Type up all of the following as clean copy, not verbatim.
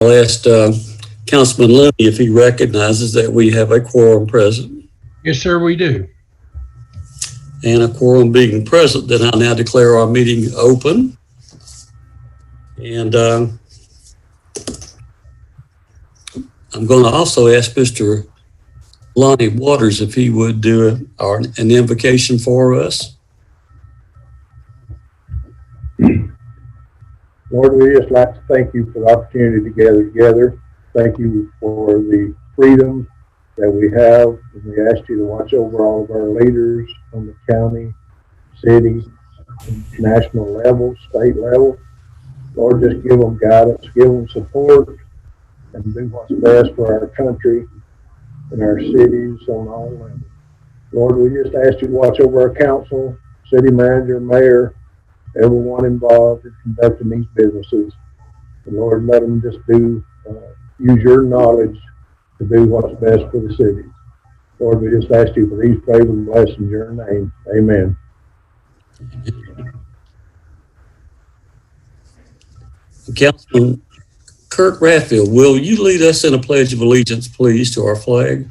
I'll ask Councilman Looney if he recognizes that we have a quorum present. Yes, sir, we do. And a quorum being present, then I now declare our meeting open. And I'm going to also ask Mr. Lonnie Waters if he would do an invocation for us. Lord, we just like to thank you for the opportunity to gather together. Thank you for the freedom that we have. And we ask you to watch over all of our leaders on the county, city, national level, state level. Lord, just give them guidance, give them support, and do what's best for our country and our cities on all levels. Lord, we just ask you to watch over our council, city manager, mayor, everyone involved in conducting these businesses. And Lord, let them just use your knowledge to do what's best for the city. Lord, we just ask you for these favors and blessings in your name. Amen. Councilman Kirk Rathfield, will you lead us in a pledge of allegiance, please, to our flag?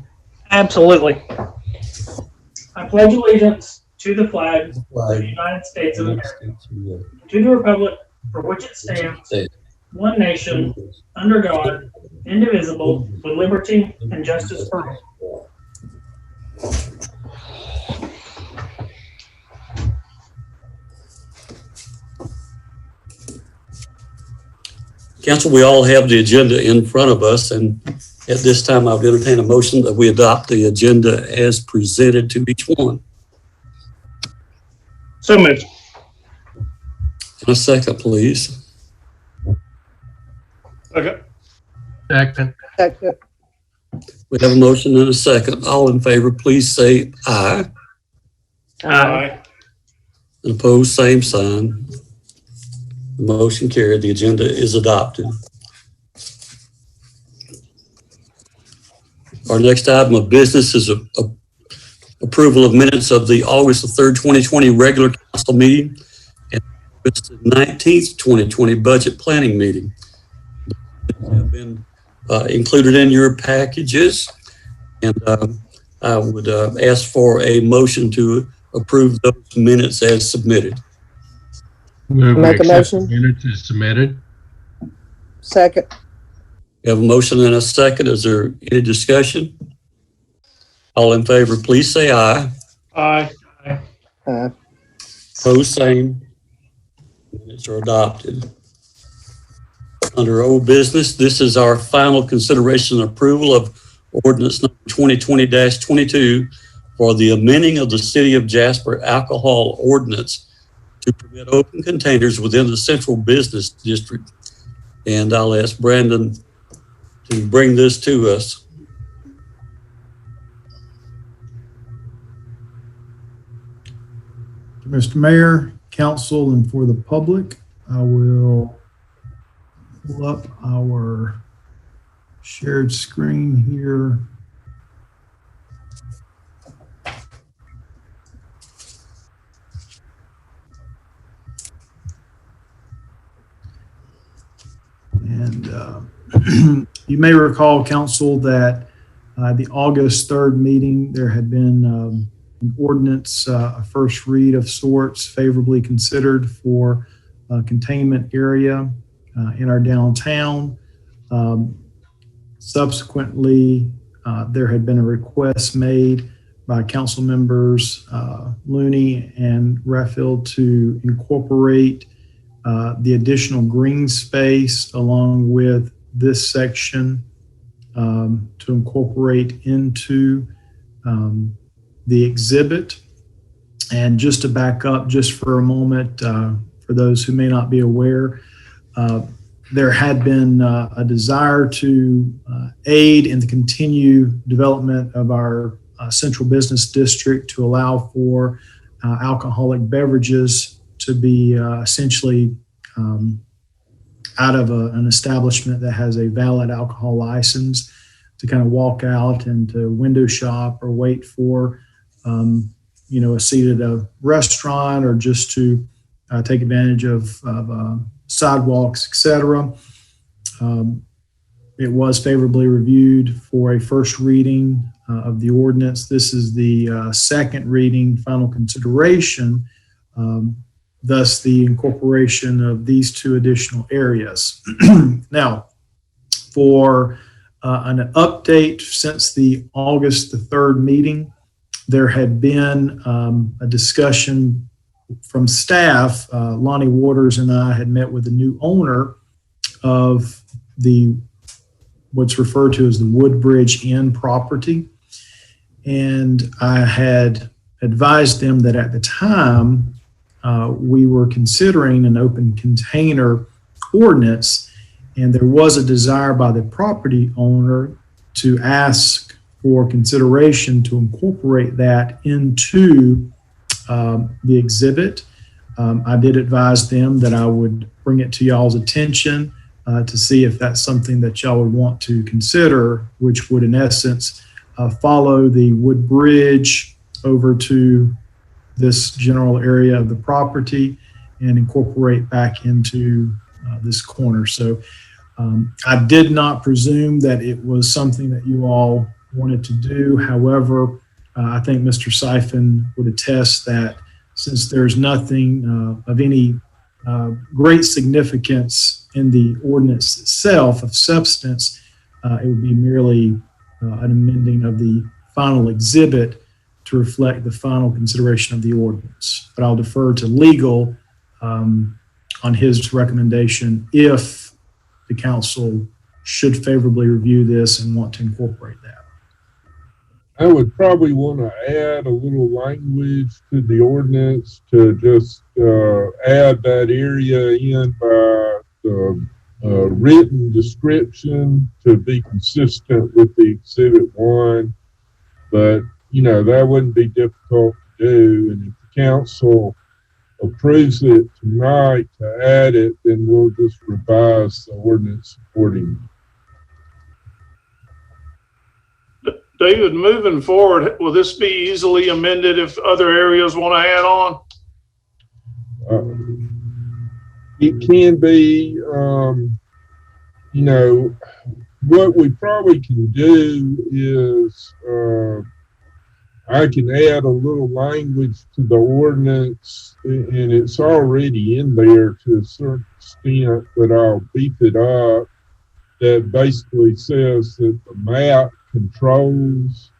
Absolutely. I pledge allegiance to the flag of the United States of America, to the republic for which it stands, one nation, under God, indivisible, with liberty and justice for all. Council, we all have the agenda in front of us, and at this time I would entertain a motion that we adopt the agenda as presented to each one. So moved. And a second, please. Okay. Second. We have a motion and a second. All in favor, please say aye. Aye. And opposed, same sign. The motion carried. The agenda is adopted. Our next item of business is approval of minutes of the August the 3rd, 2020 regular council meeting and August the 19th, 2020 budget planning meeting. Have been included in your packages, and I would ask for a motion to approve those minutes as submitted. Make a motion. Minutes is submitted. Second. We have a motion and a second. Is there any discussion? All in favor, please say aye. Aye. Opposed, same. Minutes are adopted. Under old business, this is our final consideration and approval of ordinance number 2020-22 for the amending of the City of Jasper alcohol ordinance to permit open containers within the central business district. And I'll ask Brandon to bring this to us. Mr. Mayor, council, and for the public, I will pull up our shared screen here. And you may recall, council, that the August 3rd meeting, there had been an ordinance, a first read of sorts, favorably considered for a containment area in our downtown. Subsequently, there had been a request made by council members Looney and Rathfield to incorporate the additional green space along with this section to incorporate into the exhibit. And just to back up just for a moment, for those who may not be aware, there had been a desire to aid in the continued development of our central business district to allow for alcoholic beverages to be essentially out of an establishment that has a valid alcohol license to kind of walk out and to window shop or wait for a seat at a restaurant or just to take advantage of sidewalks, etc. it was favorably reviewed for a first reading of the ordinance. This is the second reading, final consideration, thus the incorporation of these two additional areas. Now, for an update since the August the 3rd meeting, there had been a discussion from staff. Lonnie Waters and I had met with the new owner of what's referred to as the Woodbridge Inn property. And I had advised them that at the time, we were considering an open container ordinance, and there was a desire by the property owner to ask for consideration to incorporate that into the exhibit. I did advise them that I would bring it to y'all's attention to see if that's something that y'all would want to consider, which would in essence follow the Woodbridge over to this general area of the property and incorporate back into this corner. So I did not presume that it was something that you all wanted to do. However, I think Mr. Syfan would attest that since there's nothing of any great significance in the ordinance itself of substance, it would be merely an amending of the final exhibit to reflect the final consideration of the ordinance. But I'll defer to legal on his recommendation if the council should favorably review this and want to incorporate that. I would probably want to add a little language to the ordinance to just add that area in by the written description to be consistent with the Exhibit 1. But, you know, that wouldn't be difficult to do. And if the council approves it tonight to add it, then we'll just revise the ordinance accordingly. David, moving forward, will this be easily amended if other areas want to add on? It can be, you know, what we probably can do is I can add a little language to the ordinance, and it's already in there to a certain extent, but I'll beef it up, that basically says that the map controls,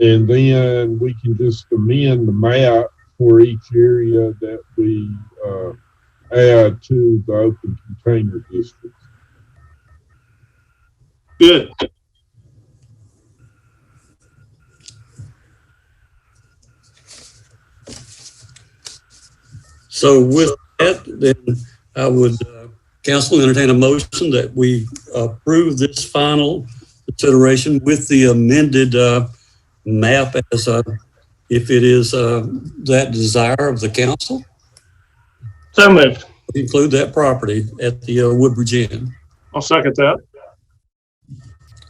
and then we can just amend the map for each area that we add to the open container district. Good. So with that, then I would council entertain a motion that we approve this final consideration with the amended map as if it is that desire of the council. So moved. Include that property at the Woodbridge Inn. I'll second that.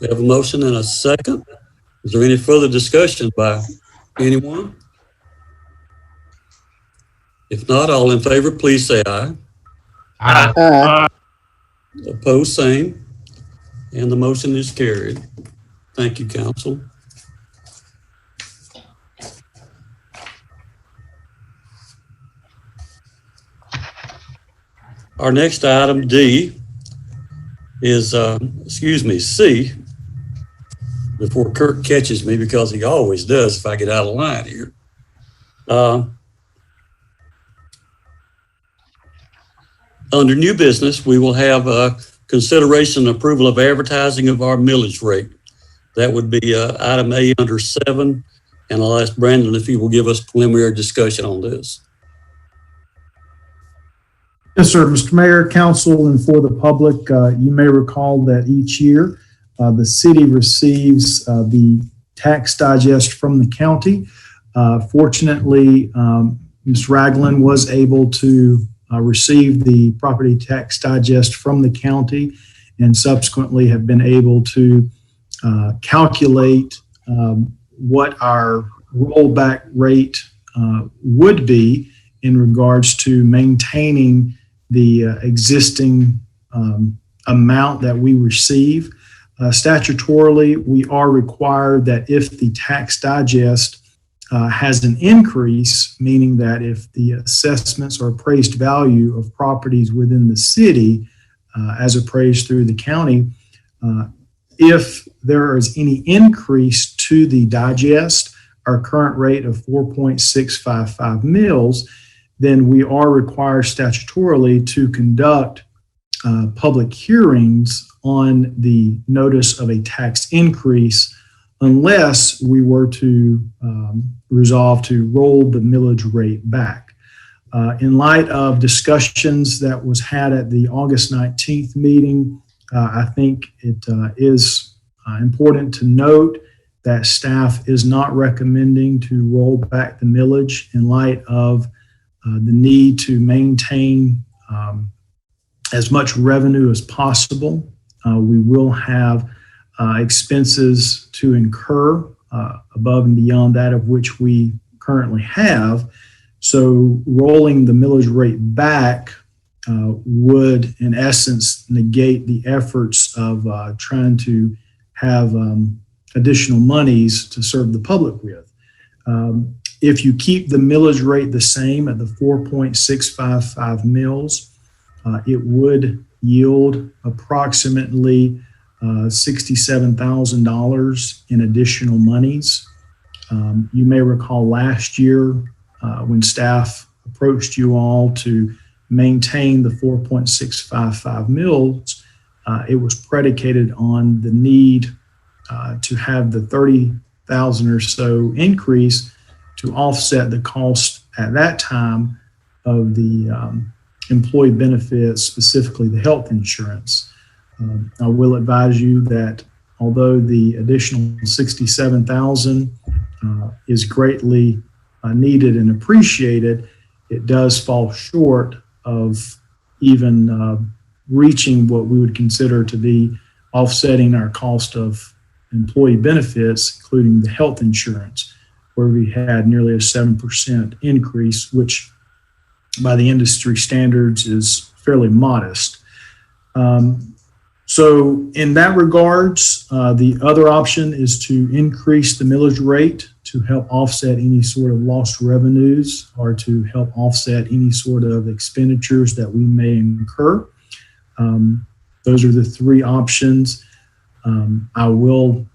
We have a motion and a second. Is there any further discussion by anyone? If not, all in favor, please say aye. Aye. Opposed, same. And the motion is carried. Thank you, council. Our next item, D, is, C, before Kirk catches me, because he always does if I get out of line here. Under new business, we will have consideration and approval of advertising of our millage rate. That would be item A under 7. And I'll ask Brandon if he will give us preliminary discussion on this. Yes, sir. Mr. Mayor, council, and for the public, you may recall that each year the city receives the tax digest from the county. Fortunately, Ms. Ragland was able to receive the property tax digest from the county and subsequently have been able to calculate what our rollback rate would be in regards to maintaining the existing amount that we receive. Statutorily, we are required that if the tax digest has an increase, meaning that if the assessments or appraised value of properties within the city as appraised through the county, if there is any increase to the digest, our current rate of 4.655 mils, then we are required statutorily to conduct public hearings on the notice of a tax increase unless we were to resolve to roll the millage rate back. In light of discussions that was had at the August 19th meeting, I think it is important to note that staff is not recommending to roll back the millage in light of the need to maintain as much revenue as possible. We will have expenses to incur above and beyond that of which we currently have. So rolling the millage rate back would, in essence, negate the efforts of trying to have additional monies to serve the public with. If you keep the millage rate the same at the 4.655 mils, it would yield approximately $67,000 in additional monies. You may recall last year when staff approached you all to maintain the 4.655 mils, it was predicated on the need to have the 30,000 or so increase to offset the cost at that time of the employee benefits, specifically the health insurance. I will advise you that although the additional 67,000 is greatly needed and appreciated, it does fall short of even reaching what we would consider to be offsetting our cost of employee benefits, including the health insurance, where we had nearly a 7% increase, which by the industry standards is fairly modest. So in that regards, the other option is to increase the millage rate to help offset any sort of lost revenues or to help offset any sort of expenditures that we may incur. Those are the three options. I will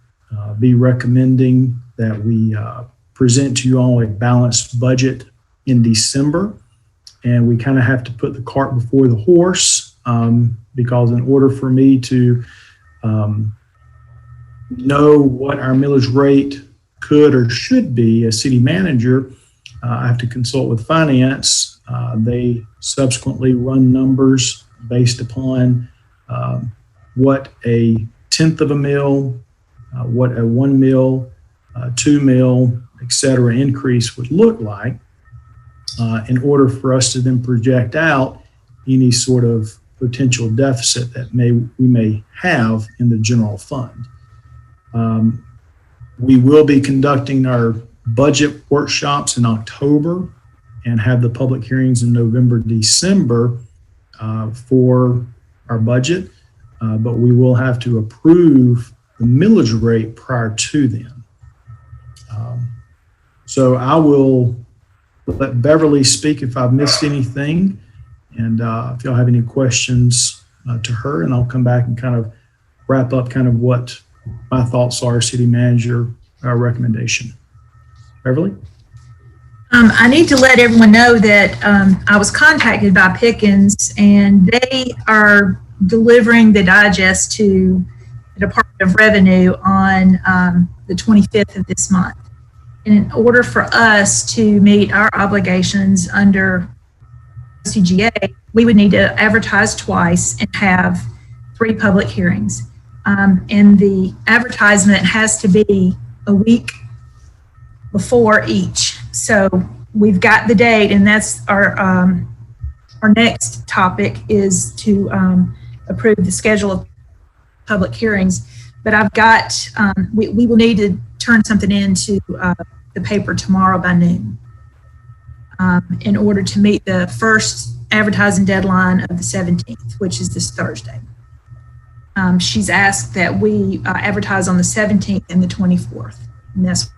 be recommending that we present to you all a balanced budget in December. And we kind of have to put the cart before the horse because in order for me to know what our millage rate could or should be as city manager, I have to consult with finance. They subsequently run numbers based upon what a tenth of a mil, what a 1 mil, 2 mil, et cetera, increase would look like in order for us to then project out any sort of potential deficit that we may have in the general fund. We will be conducting our budget workshops in October and have the public hearings in November, December for our budget, but we will have to approve the millage rate prior to then. So I will let Beverly speak if I've missed anything, and if y'all have any questions to her, and I'll come back and kind of wrap up kind of what my thoughts are, city manager recommendation. Beverly? I need to let everyone know that I was contacted by Pickens, and they are delivering the digest to the Department of Revenue on the 25th of this month. And in order for us to meet our obligations under CGA, we would need to advertise twice and have 3 public hearings. And the advertisement has to be a week before each. So we've got the date, and that's our next topic is to approve the schedule of public hearings. But I've got, we will need to turn something into the paper tomorrow by noon in order to meet the first advertising deadline of the 17th, which is this Thursday. she's asked that we advertise on the 17th and the 24th. And that's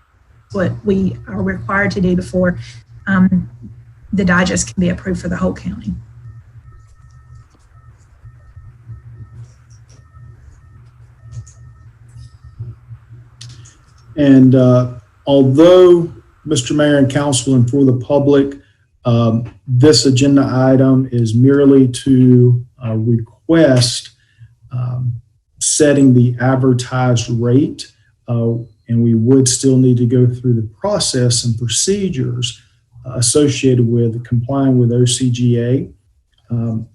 what we are required to do before the digest can be approved for the whole county. And although, Mr. Mayor and Council, and for the public, this agenda item is merely to request setting the advertised rate, and we would still need to go through the process and procedures associated with complying with OCGA.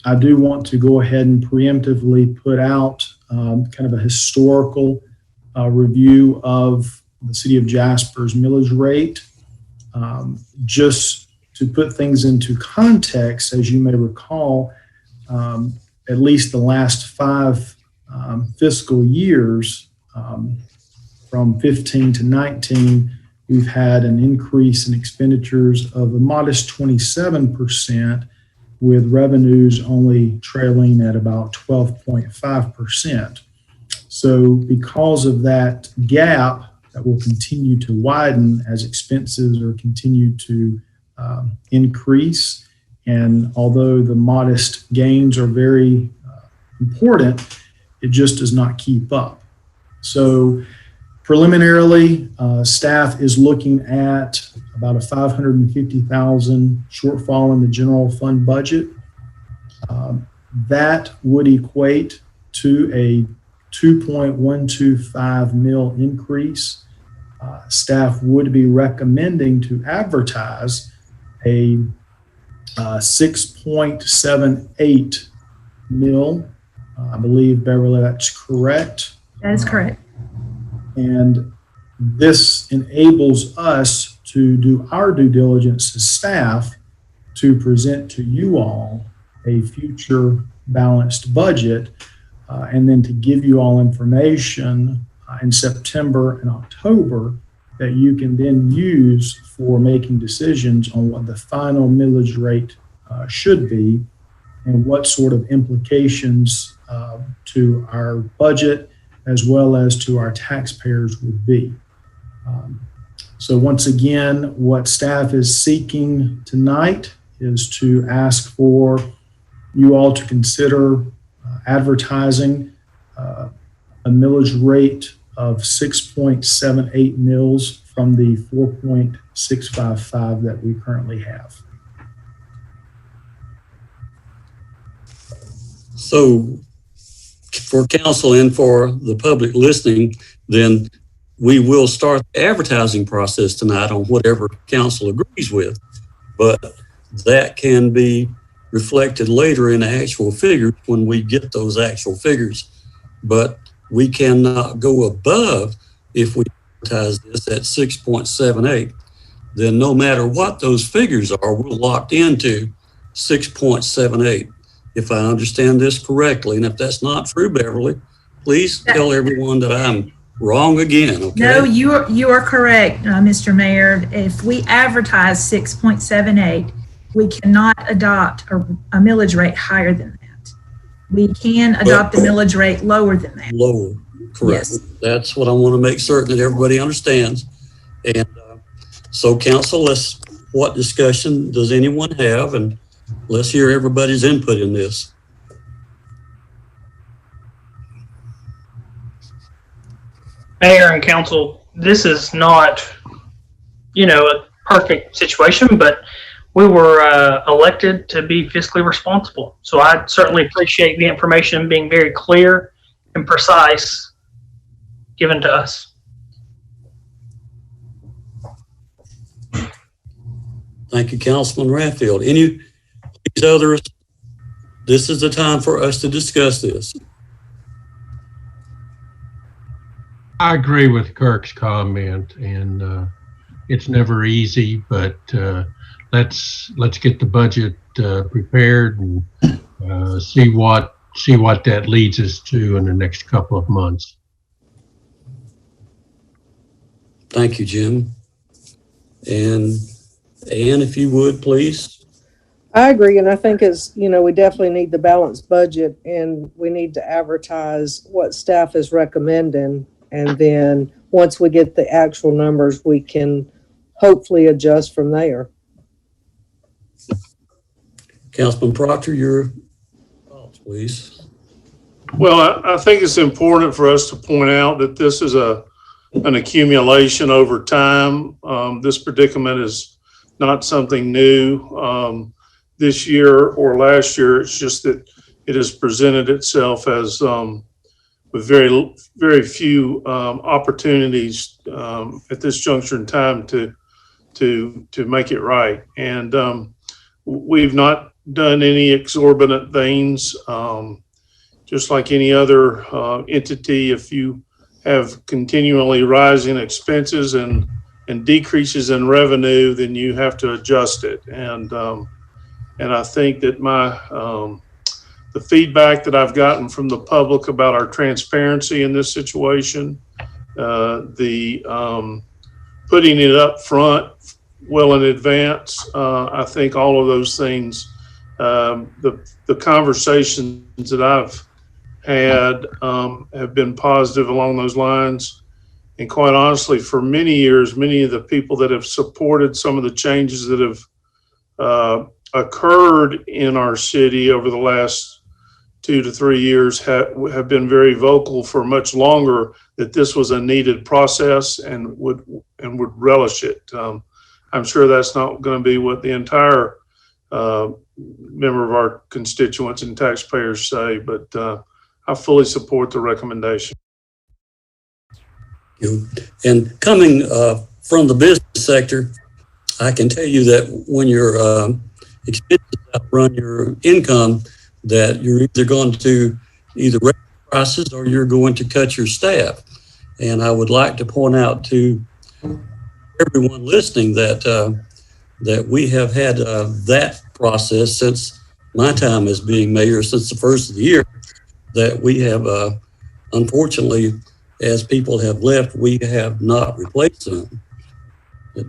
I do want to go ahead and preemptively put out kind of a historical review of the City of Jasper's millage rate. Just to put things into context, as you may recall, at least the last 5 fiscal years, from 15 to 19, we've had an increase in expenditures of a modest 27%, with revenues only trailing at about 12.5%. So because of that gap that will continue to widen as expenses are continued to increase, and although the modest gains are very important, it just does not keep up. So preliminarily, staff is looking at about a $550,000 shortfall in the general fund budget. That would equate to a 2.125 mil increase. Staff would be recommending to advertise a 6.78 mil. I believe, Beverly, that's correct. That is correct. And this enables us to do our due diligence as staff to present to you all a future balanced budget, and then to give you all information in September and October that you can then use for making decisions on what the final millage rate should be and what sort of implications to our budget as well as to our taxpayers would be. So once again, what staff is seeking tonight is to ask for you all to consider advertising a millage rate of 6.78 mils from the 4.655 that we currently have. So for council and for the public listening, then we will start the advertising process tonight on whatever council agrees with. But that can be reflected later in actual figures when we get those actual figures. But we cannot go above, if we advertise this at 6.78, then no matter what those figures are, we're locked into 6.78. If I understand this correctly, and if that's not true, Beverly, please tell everyone that I'm wrong again, okay? No, you are correct, Mr. Mayor. If we advertise 6.78, we cannot adopt a millage rate higher than that. We can adopt a millage rate lower than that. Lower, correct. Yes. That's what I want to make certain that everybody understands. And so council, what discussion does anyone have? And let's hear everybody's input in this. Mayor and council, this is not, a perfect situation, but we were elected to be fiscally responsible. So I certainly appreciate the information being very clear and precise given to us. Thank you, Councilman Rathfield. Any others? This is the time for us to discuss this. I agree with Kirk's comment, and it's never easy, but let's get the budget prepared and see what that leads us to in the next couple of months. Thank you, Jim. And Ann, if you would, please. I agree, and I think we definitely need the balanced budget, and we need to advertise what staff is recommending, and then once we get the actual numbers, we can hopefully adjust from there. Councilman Proctor, your thoughts, please. Well, I think it's important for us to point out that this is an accumulation over time. This predicament is not something new this year or last year. It's just that it has presented itself as with very, very few opportunities at this juncture in time to make it right. And we've not done any exorbitant things. Just like any other entity, if you have continually rising expenses and decreases in revenue, then you have to adjust it. And I think that the feedback that I've gotten from the public about our transparency in this situation, the putting it up front well in advance, I think all of those things, the conversations that I've had have been positive along those lines. And quite honestly, for many years, many of the people that have supported some of the changes that have occurred in our city over the last 2 to 3 years have been very vocal for much longer that this was a needed process and would relish it. I'm sure that's not going to be what the entire member of our constituents and taxpayers say, but I fully support the recommendation. And coming from the business sector, I can tell you that when your expenses outrun your income, that you're either going to raise prices or you're going to cut your staff. And I would like to point out to everyone listening that we have had that process since my time as being mayor, since the first of the year, that we have, unfortunately, as people have left, we have not replaced them,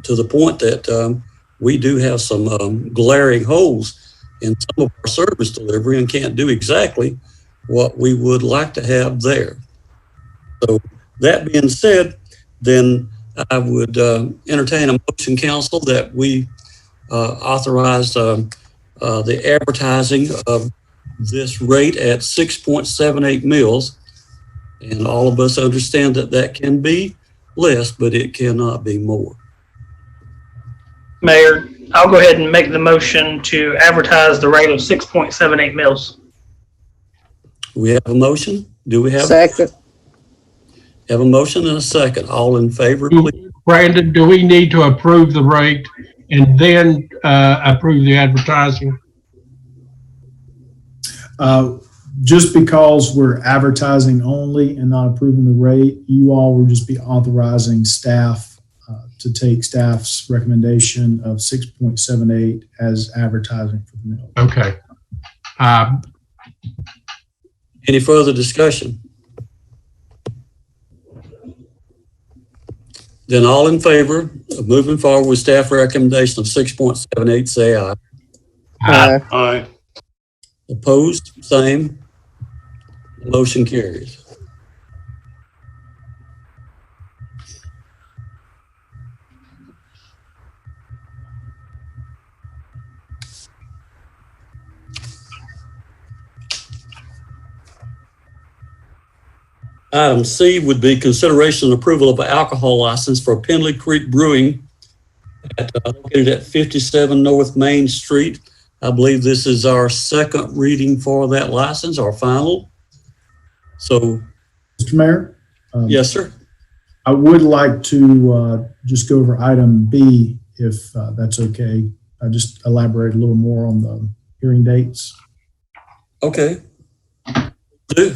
to the point that we do have some glaring holes in some of our service delivery and can't do exactly what we would like to have there. So that being said, then I would entertain a motion, council, that we authorize the advertising of this rate at 6.78 mils. And all of us understand that that can be less, but it cannot be more. Mayor, I'll go ahead and make the motion to advertise the rate of 6.78 mils. We have a motion? Do we have? Second. Have a motion and a second. All in favor, please? Brandon, do we need to approve the rate and then approve the advertising? Just because we're advertising only and not approving the rate, you all will just be authorizing staff to take staff's recommendation of 6.78 as advertising for the mill. Okay. Any further discussion? Then all in favor of moving forward with staff recommendation of 6.78, say aye. Aye. Aye. Opposed, same. Motion carries. Item C would be consideration and approval of an alcohol license for Pendley Creek Brewing located at 57 North Main Street. I believe this is our second reading for that license, our final. So, Mr. Mayor? yes, sir. I would like to just go over item B, if that's okay. I just elaborate a little more on the hearing dates. Okay. Do.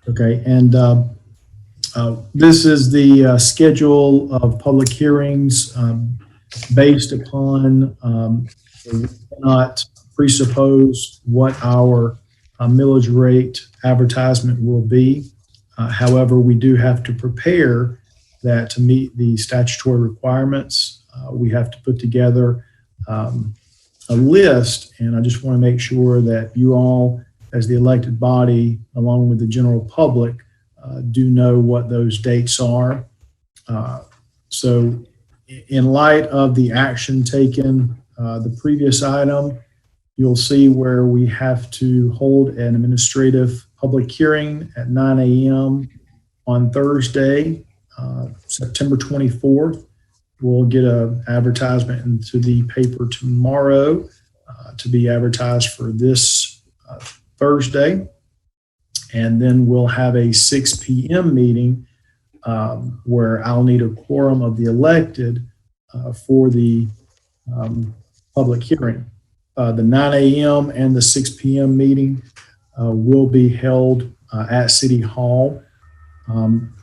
Okay, and this is the schedule of public hearings based upon, we cannot presuppose what our millage rate advertisement will be. However, we do have to prepare that to meet the statutory requirements we have to put together a list, and I just want to make sure that you all, as the elected body, along with the general public, do know what those dates are. So in light of the action taken, the previous item, you'll see where we have to hold an administrative public hearing at 9 a.m. on Thursday, September 24th. We'll get an advertisement into the paper tomorrow to be advertised for this Thursday. And then we'll have a 6 p.m. meeting where I'll need a quorum of the elected for the public hearing. The 9 a.m. and the 6 p.m. meeting will be held at City Hall.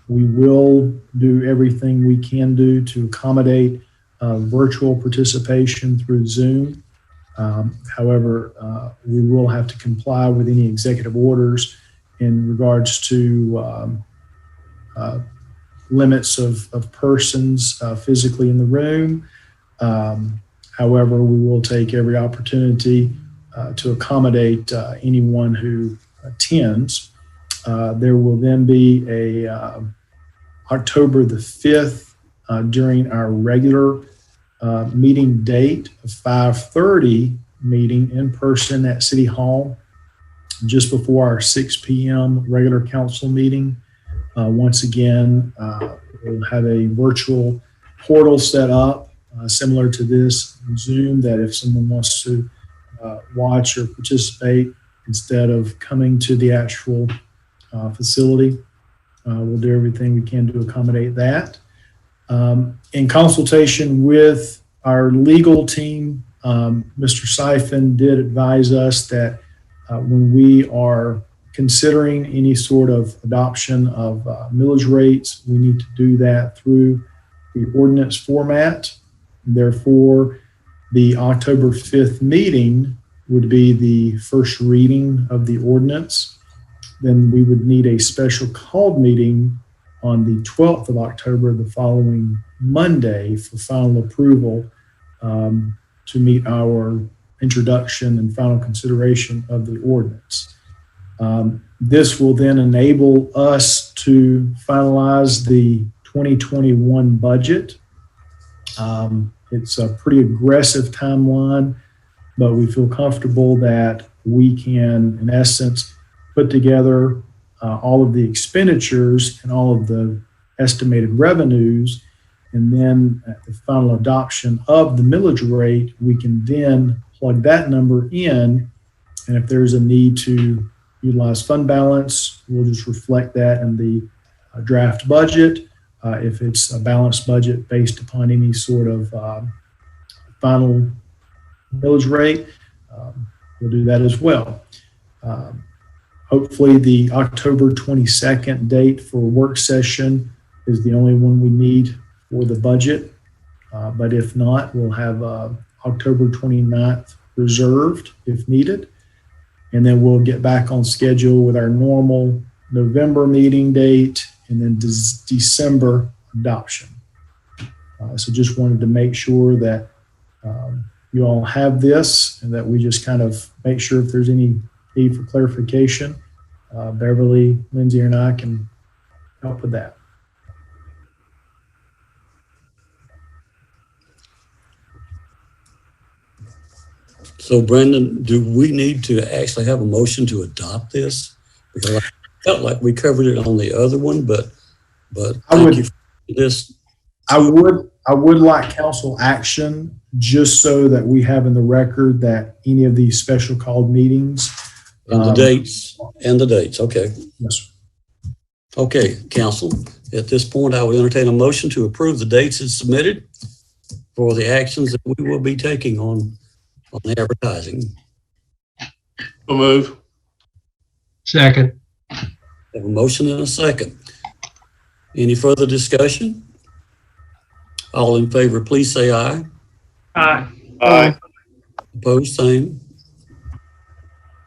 We will do everything we can do to accommodate virtual participation through Zoom. However, we will have to comply with any executive orders in regards to limits of persons physically in the room. However, we will take every opportunity to accommodate anyone who attends. There will then be a October the 5th during our regular meeting date of 5:30 meeting in person at City Hall just before our 6 p.m. regular council meeting. Once again, we'll have a virtual portal set up similar to this Zoom, that if someone wants to watch or participate instead of coming to the actual facility, we'll do everything we can to accommodate that. In consultation with our legal team, Mr. Syfan did advise us that when we are considering any sort of adoption of millage rates, we need to do that through the ordinance format. Therefore, the October 5th meeting would be the first reading of the ordinance. Then we would need a special called meeting on the 12th of October, the following Monday, for final approval to meet our introduction and final consideration of the ordinance. This will then enable us to finalize the 2021 budget. It's a pretty aggressive timeline, but we feel comfortable that we can, in essence, put together all of the expenditures and all of the estimated revenues, and then at the final adoption of the millage rate, we can then plug that number in, and if there's a need to utilize fund balance, we'll just reflect that in the draft budget. If it's a balanced budget based upon any sort of final millage rate, we'll do that as well. Hopefully the October 22nd date for work session is the only one we need for the budget. But if not, we'll have October 29th reserved if needed. And then we'll get back on schedule with our normal November meeting date and then December adoption. So just wanted to make sure that you all have this and that we just kind of make sure if there's any need for clarification, Beverly, Lindsay, and I can help with that. So Brandon, do we need to actually have a motion to adopt this? Because I felt like we covered it on the other one, but thank you for this. I would like council action just so that we have in the record that any of these special called meetings. And the dates, okay. Yes, sir. Okay, council, at this point, I will entertain a motion to approve the dates as submitted for the actions that we will be taking on the advertising. I'll move. Second. Have a motion and a second. Any further discussion? All in favor, please say aye. Aye. Aye. Opposed, same.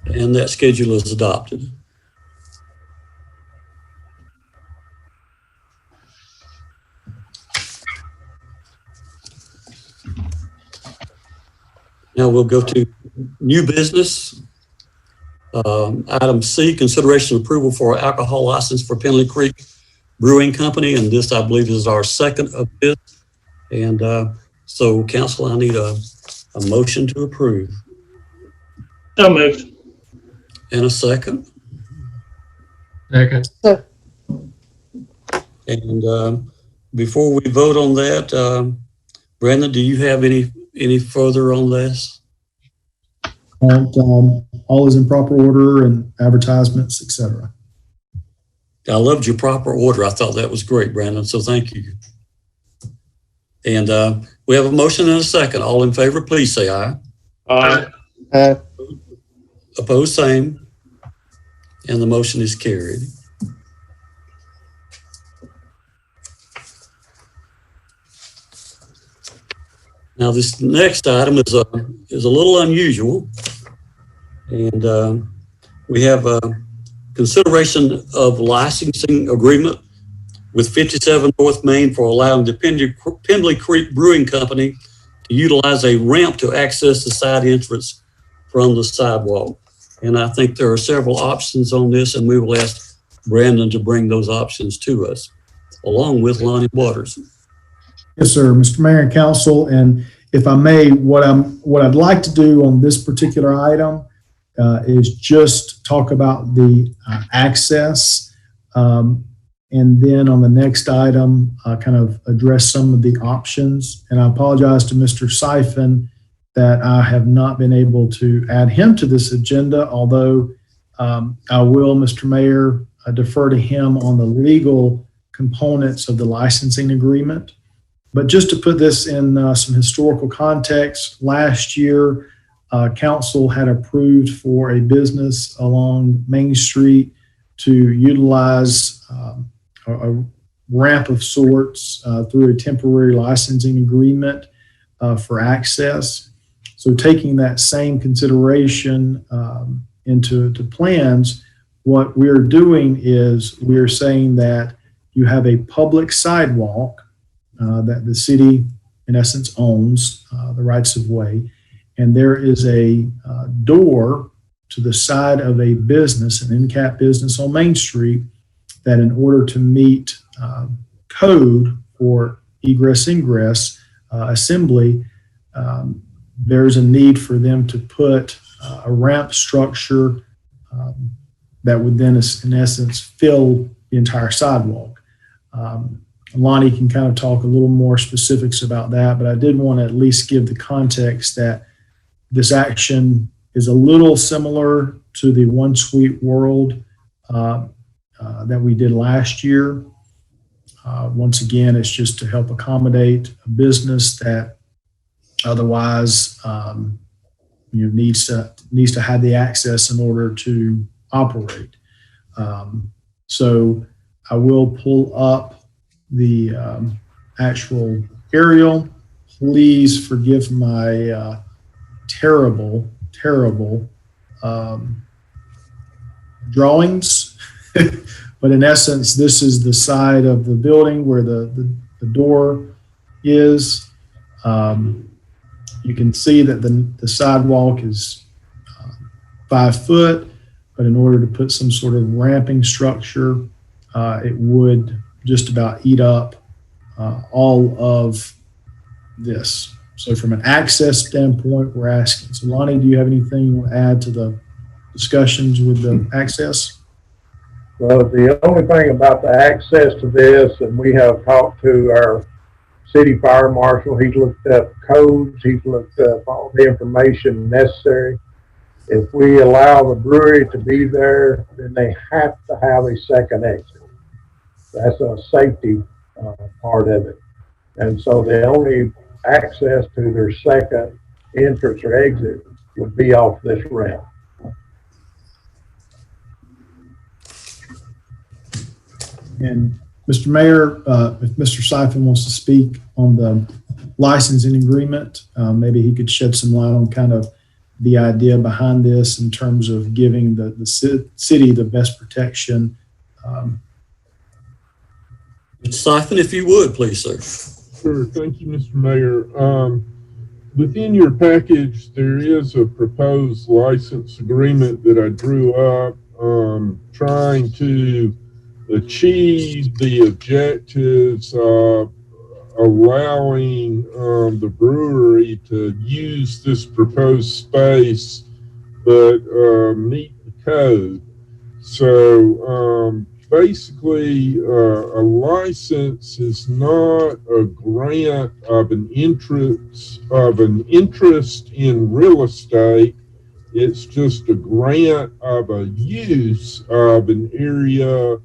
And that schedule is adopted. Now we'll go to new business. Item C, consideration of approval for alcohol license for Pendley Creek Brewing Company. And this, I believe, is our second of this. And so, council, I need a motion to approve. So moved. And a second. Second. And before we vote on that, Brandon, do you have any further on this? All is in proper order and advertisements, etc. I loved your proper order. I thought that was great, Brandon, so thank you. And we have a motion and a second. All in favor, please say aye. Aye. Opposed, same. And the motion is carried. Now, this next item is a little unusual. And we have a consideration of licensing agreement with 57 North Main for allowing the Pendley Creek Brewing Company to utilize a ramp to access the side entrance from the sidewalk. And I think there are several options on this, and we will ask Brandon to bring those options to us, along with Lonnie Waters. Yes, sir, Mr. Mayor and Council, and if I may, what I'd like to do on this particular item is just talk about the access, and then on the next item, kind of address some of the options. And I apologize to Mr. Syfan that I have not been able to add him to this agenda, although I will, Mr. Mayor, defer to him on the legal components of the licensing agreement. But just to put this in some historical context, last year, council had approved for a business along Main Street to utilize a ramp of sorts through a temporary licensing agreement for access. So taking that same consideration into plans, what we're doing is we're saying that you have a public sidewalk that the city, in essence, owns the rights of way. And there is a door to the side of a business, an in-cap business on Main Street, that in order to meet code for egress, ingress, assembly, there's a need for them to put a ramp structure that would then, in essence, fill the entire sidewalk. Lonnie can kind of talk a little more specifics about that, but I did want to at least give the context that this action is a little similar to the One Sweet World that we did last year. Once again, it's just to help accommodate a business that otherwise needs to have the access in order to operate. So I will pull up the actual aerial. Please forgive my terrible drawings. But in essence, this is the side of the building where the door is. You can see that the sidewalk is 5 foot, but in order to put some sort of ramping structure, it would just about eat up all of this. So from an access standpoint, we're asking. So Lonnie, do you have anything you want to add to the discussions with the access? Well, the only thing about the access to this, and we have talked to our city fire marshal, he's looked up codes, he's looked up all the information necessary. If we allow the brewery to be there, then they have to have a second exit. That's a safety part of it. And so the only access to their second entrance or exit would be off this ramp. And Mr. Mayor, if Mr. Syfan wants to speak on the licensing agreement, maybe he could shed some light on kind of the idea behind this in terms of giving the city the best protection. Syfan, if you would, please, sir. Sure. Thank you, Mr. Mayor. within your package, there is a proposed license agreement that I drew up, trying to achieve the objectives of allowing the brewery to use this proposed space, but meet the code. So basically, a license is not a grant of an interest in real estate. It's just a grant of a use of an area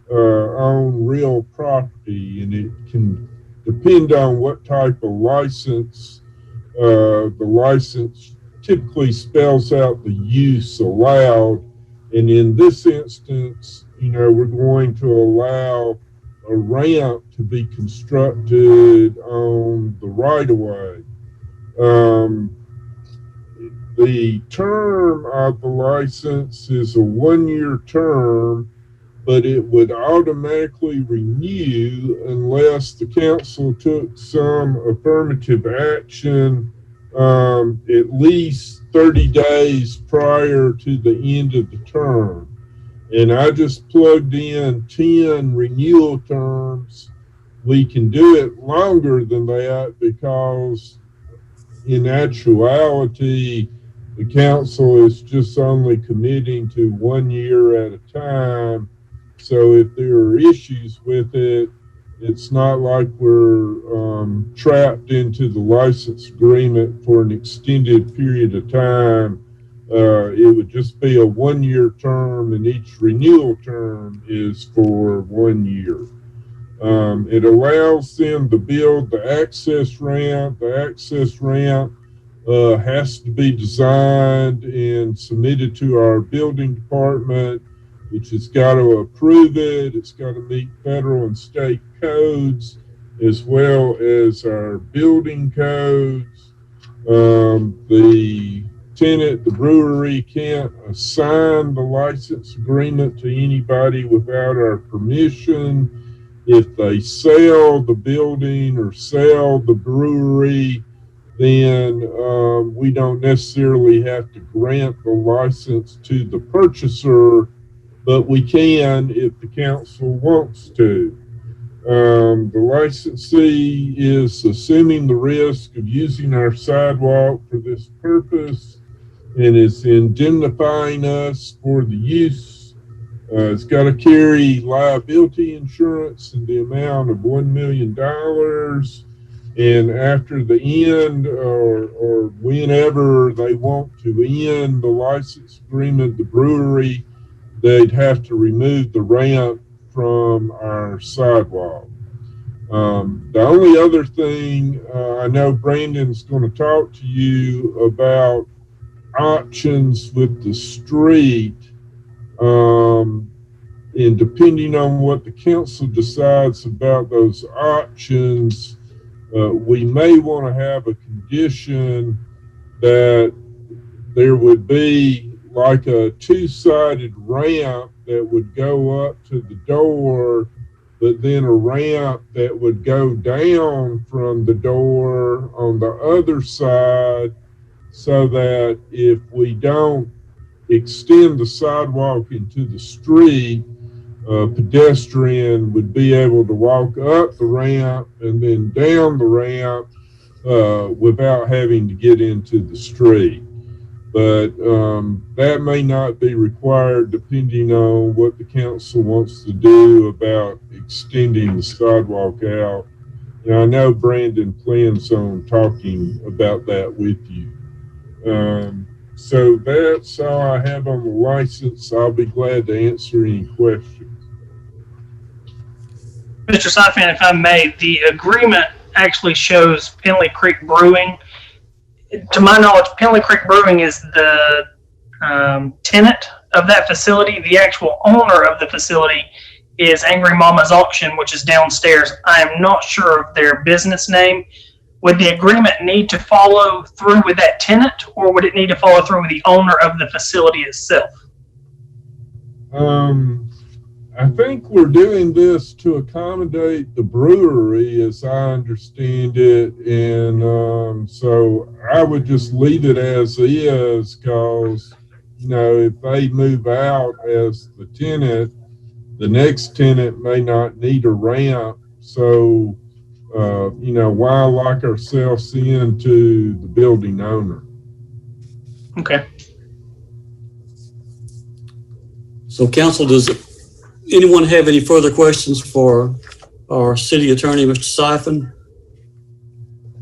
on real property, and it can depend on what type of license. The license typically spells out the use allowed, and in this instance, we're going to allow a ramp to be constructed on the right-of-way. The term of the license is a 1-year term, but it would automatically renew unless the council took some affirmative action at least 30 days prior to the end of the term. And I just plugged in 10 renewal terms. We can do it longer than that because in actuality, the council is just only committing to 1 year at a time. So if there are issues with it, it's not like we're trapped into the license agreement for an extended period of time. It would just be a 1-year term, and each renewal term is for 1 year. It allows them to build the access ramp. The access ramp has to be designed and submitted to our building department, which has got to approve it. It's got to meet federal and state codes as well as our building codes. The tenant, the brewery, can't assign the license agreement to anybody without our permission. If they sell the building or sell the brewery, then we don't necessarily have to grant the license to the purchaser, but we can if the council wants to. The licensee is assuming the risk of using our sidewalk for this purpose and is indemnifying us for the use. It's got to carry liability insurance in the amount of $1 million. And after the end or whenever they want to end the license agreement, the brewery, they'd have to remove the ramp from our sidewalk. The only other thing, I know Brandon's going to talk to you about options with the street. And depending on what the council decides about those options, we may want to have a condition that there would be like a 2-sided ramp that would go up to the door, but then a ramp that would go down from the door on the other side, so that if we don't extend the sidewalk into the street, a pedestrian would be able to walk up the ramp and then down the ramp without having to get into the street. But that may not be required depending on what the council wants to do about extending the sidewalk out. And I know Brandon plans on talking about that with you. So that's all I have on the license. I'll be glad to answer any questions. Mr. Syfan, if I may, the agreement actually shows Pendley Creek Brewing. To my knowledge, Pendley Creek Brewing is the tenant of that facility. The actual owner of the facility is Angry Mama's Auction, which is downstairs. I am not sure of their business name. Would the agreement need to follow through with that tenant, or would it need to follow through with the owner of the facility itself? I think we're doing this to accommodate the brewery, as I understand it, and so I would just leave it as is, because, you know, if they move out as the tenant, the next tenant may not need a ramp, so, you know, why lock ourselves into the building owner? Okay. So council, does anyone have any further questions for our city attorney, Mr. Syfan?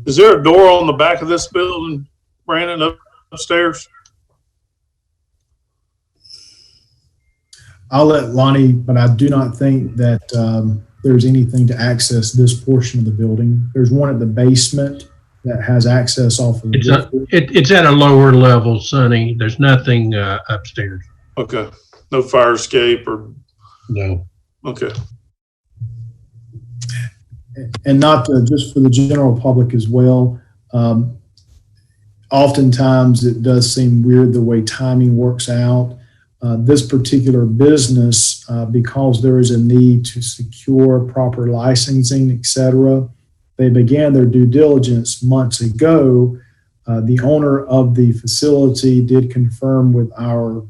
Is there a door on the back of this building, Brandon, upstairs? I'll let Lonnie, but I do not think that there's anything to access this portion of the building. There's one at the basement that has access off of the It's at a lower level, Sonny. There's nothing upstairs. Okay. No fire escape or, No. okay. And not to, just for the general public as well. Oftentimes it does seem weird the way timing works out. This particular business, because there is a need to secure proper licensing, et cetera, they began their due diligence months ago. The owner of the facility did confirm with our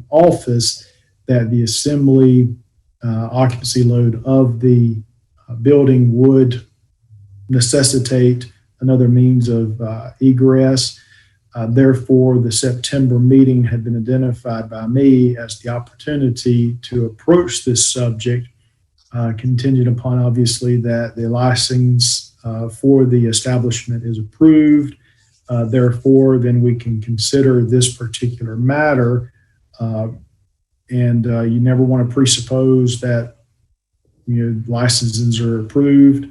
office that the assembly occupancy load of the building would necessitate another means of egress. Therefore, the September meeting had been identified by me as the opportunity to approach this subject, contingent upon obviously that the license for the establishment is approved. Therefore, then we can consider this particular matter. And you never want to presuppose that, you know, licenses are approved.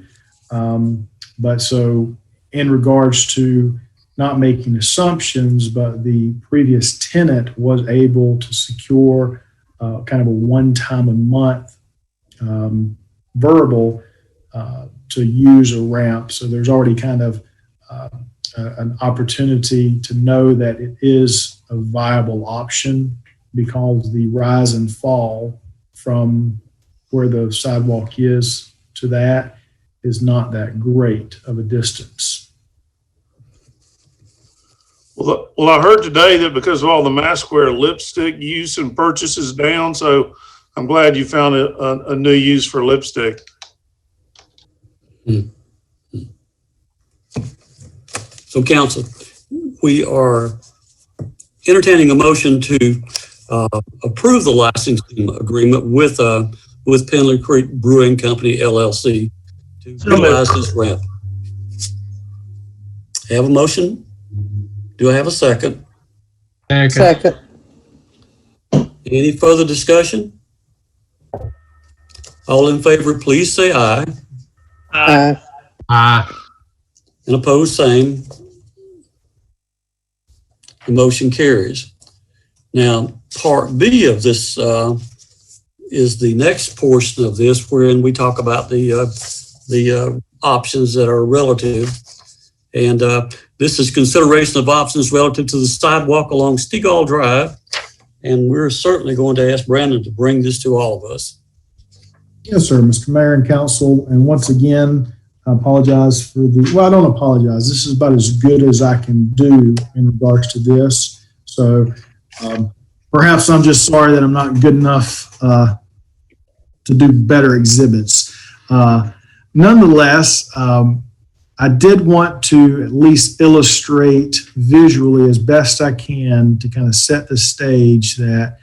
But so in regards to not making assumptions, but the previous tenant was able to secure kind of a one-time a month verbal to use a ramp. So there's already kind of an opportunity to know that it is a viable option, because the rise and fall from where the sidewalk is to that is not that great of a distance. Well, I heard today that because of all the mask wear, lipstick use and purchase is down. So I'm glad you found a new use for lipstick. So council, we are entertaining a motion to approve the licensing agreement with Pendley Creek Brewing Company, LLC, to utilize this ramp. Have a motion? Do I have a second? Second. Any further discussion? All in favor, please say aye. Aye. Aye. And opposed, same. The motion carries. Now, part B of this is the next portion of this, wherein we talk about the options that are relative. And this is consideration of options relative to the sidewalk along Stegall Drive. And we're certainly going to ask Brandon to bring this to all of us. Yes, sir, Mr. Mayor and Council. And once again, I apologize for I don't apologize. This is about as good as I can do in regards to this. So perhaps I'm just sorry that I'm not good enough to do better exhibits. Nonetheless, I did want to at least illustrate visually as best I can to kind of set the stage that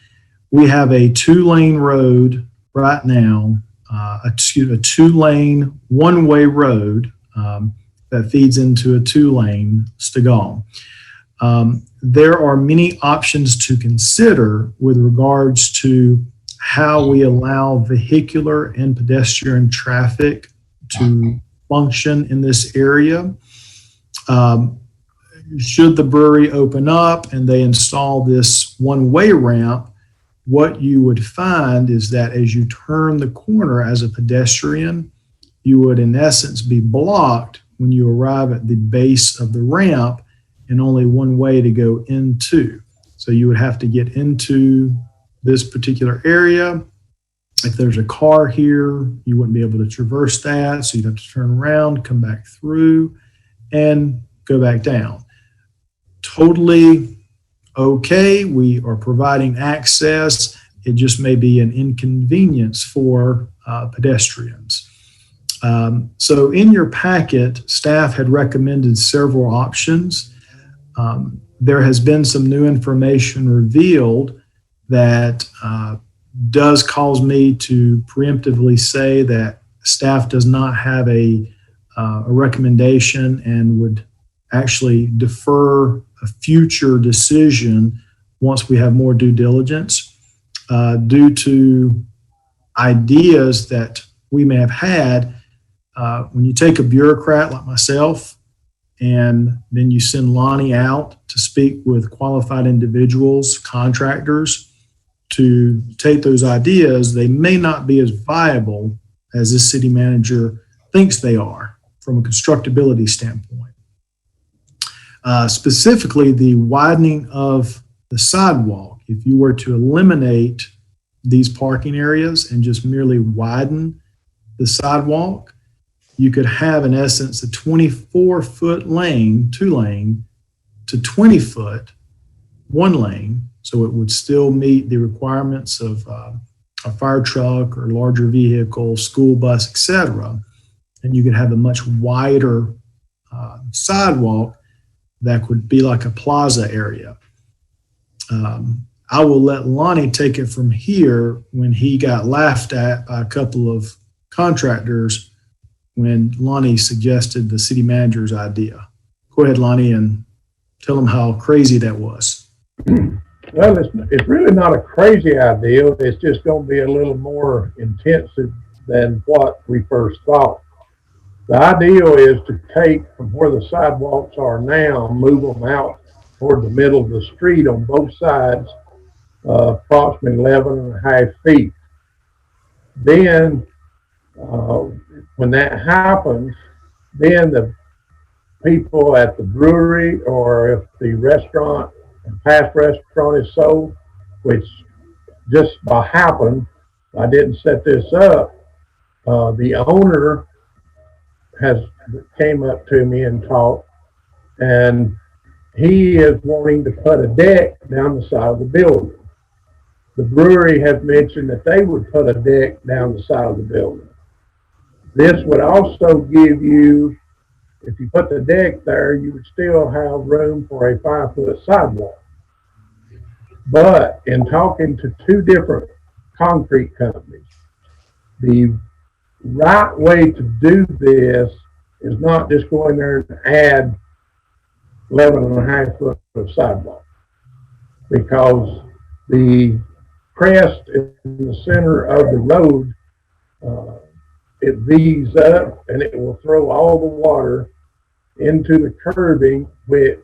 we have a 2-lane road right now, a 2-lane, one-way road that feeds into a 2-lane Stegall. There are many options to consider with regards to how we allow vehicular and pedestrian traffic to function in this area. Should the brewery open up and they install this one-way ramp, what you would find is that as you turn the corner as a pedestrian, you would in essence be blocked when you arrive at the base of the ramp and only one way to go into. So you would have to get into this particular area If there's a car here, you wouldn't be able to traverse that, so you'd have to turn around, come back through, and go back down. Totally okay. We are providing access. It just may be an inconvenience for pedestrians. So in your packet, staff had recommended several options. There has been some new information revealed that does cause me to preemptively say that staff does not have a recommendation and would actually defer a future decision once we have more due diligence due to ideas that we may have had. When you take a bureaucrat like myself and then you send Lonnie out to speak with qualified individuals, contractors, to take those ideas, they may not be as viable as this city manager thinks they are from a constructability standpoint. Specifically, the widening of the sidewalk. If you were to eliminate these parking areas and just merely widen the sidewalk, you could have, in essence, a 24-foot lane, 2-lane, to 20-foot, 1-lane. So it would still meet the requirements of a fire truck or larger vehicle, school bus, etc. And you could have a much wider sidewalk that would be like a plaza area. I will let Lonnie take it from here when he got laughed at by a couple of contractors when Lonnie suggested the city manager's idea. Go ahead, Lonnie, and tell them how crazy that was. Well, it's really not a crazy idea. It's just going to be a little more intensive than what we first thought. The idea is to take from where the sidewalks are now, move them out toward the middle of the street on both sides, approximately 11.5 feet. Then, when that happens, then the people at the brewery, or if the restaurant and past restaurant is sold, which just by happen, I didn't set this up. The owner came up to me and talked, and he is wanting to put a deck down the side of the building. The brewery has mentioned that they would put a deck down the side of the building. This would also give you, if you put the deck there, you would still have room for a 5-foot sidewalk. But in talking to 2 different concrete companies, the right way to do this is not just go in there and add 11.5 foot of sidewalk, because the crest in the center of the road, it V's up and it will throw all the water into the curbing, which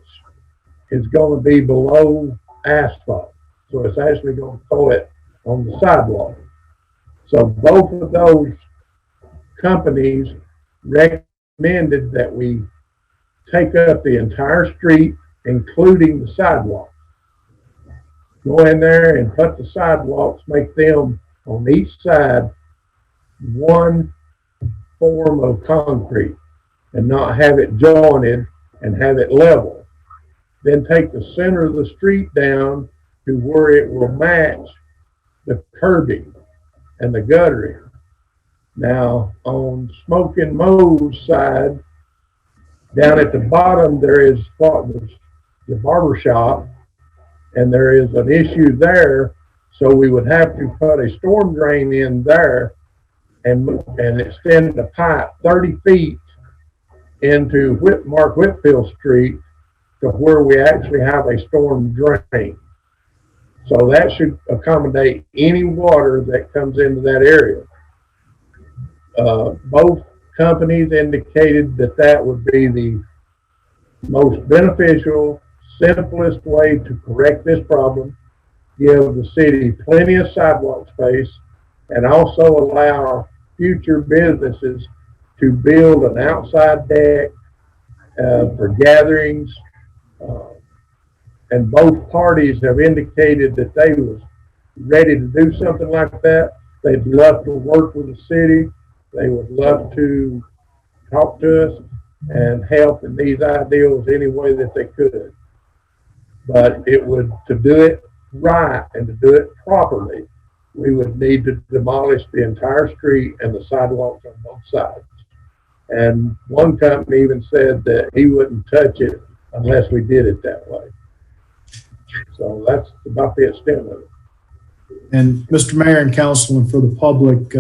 is going to be below asphalt. So it's actually going to throw it on the sidewalk. So both of those companies recommended that we take up the entire street, including the sidewalk. Go in there and put the sidewalks, make them on each side one form of concrete and not have it jointed and have it level. Then take the center of the street down to where it will match the curbing and the guttering. Now on Smoke and Mo's side, down at the bottom, there is what was the barber shop, and there is an issue there. So we would have to put a storm drain in there and extend the pipe 30 feet into Mark Whitfield Street to where we actually have a storm drain. So that should accommodate any water that comes into that area. Both companies indicated that that would be the most beneficial, simplest way to correct this problem, give the city plenty of sidewalk space, and also allow future businesses to build an outside deck for gatherings. And both parties have indicated that they was ready to do something like that. They'd love to work with the city. They would love to talk to us and help in these ideals any way that they could. But to do it right and to do it properly, we would need to demolish the entire street and the sidewalks on both sides. And one company even said that he wouldn't touch it unless we did it that way. So that's about the extent of it. And Mr. Mayor and Councilman, for the public,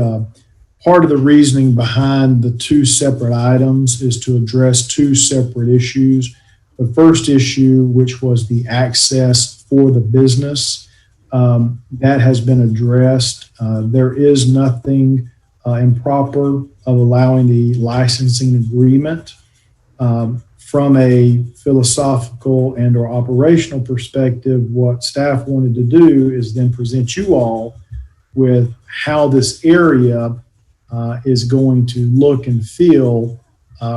part of the reasoning behind the two separate items is to address two separate issues. The first issue, which was the access for the business, that has been addressed. There is nothing improper of allowing the licensing agreement. From a philosophical and or operational perspective, what staff wanted to do is then present you all with how this area is going to look and feel,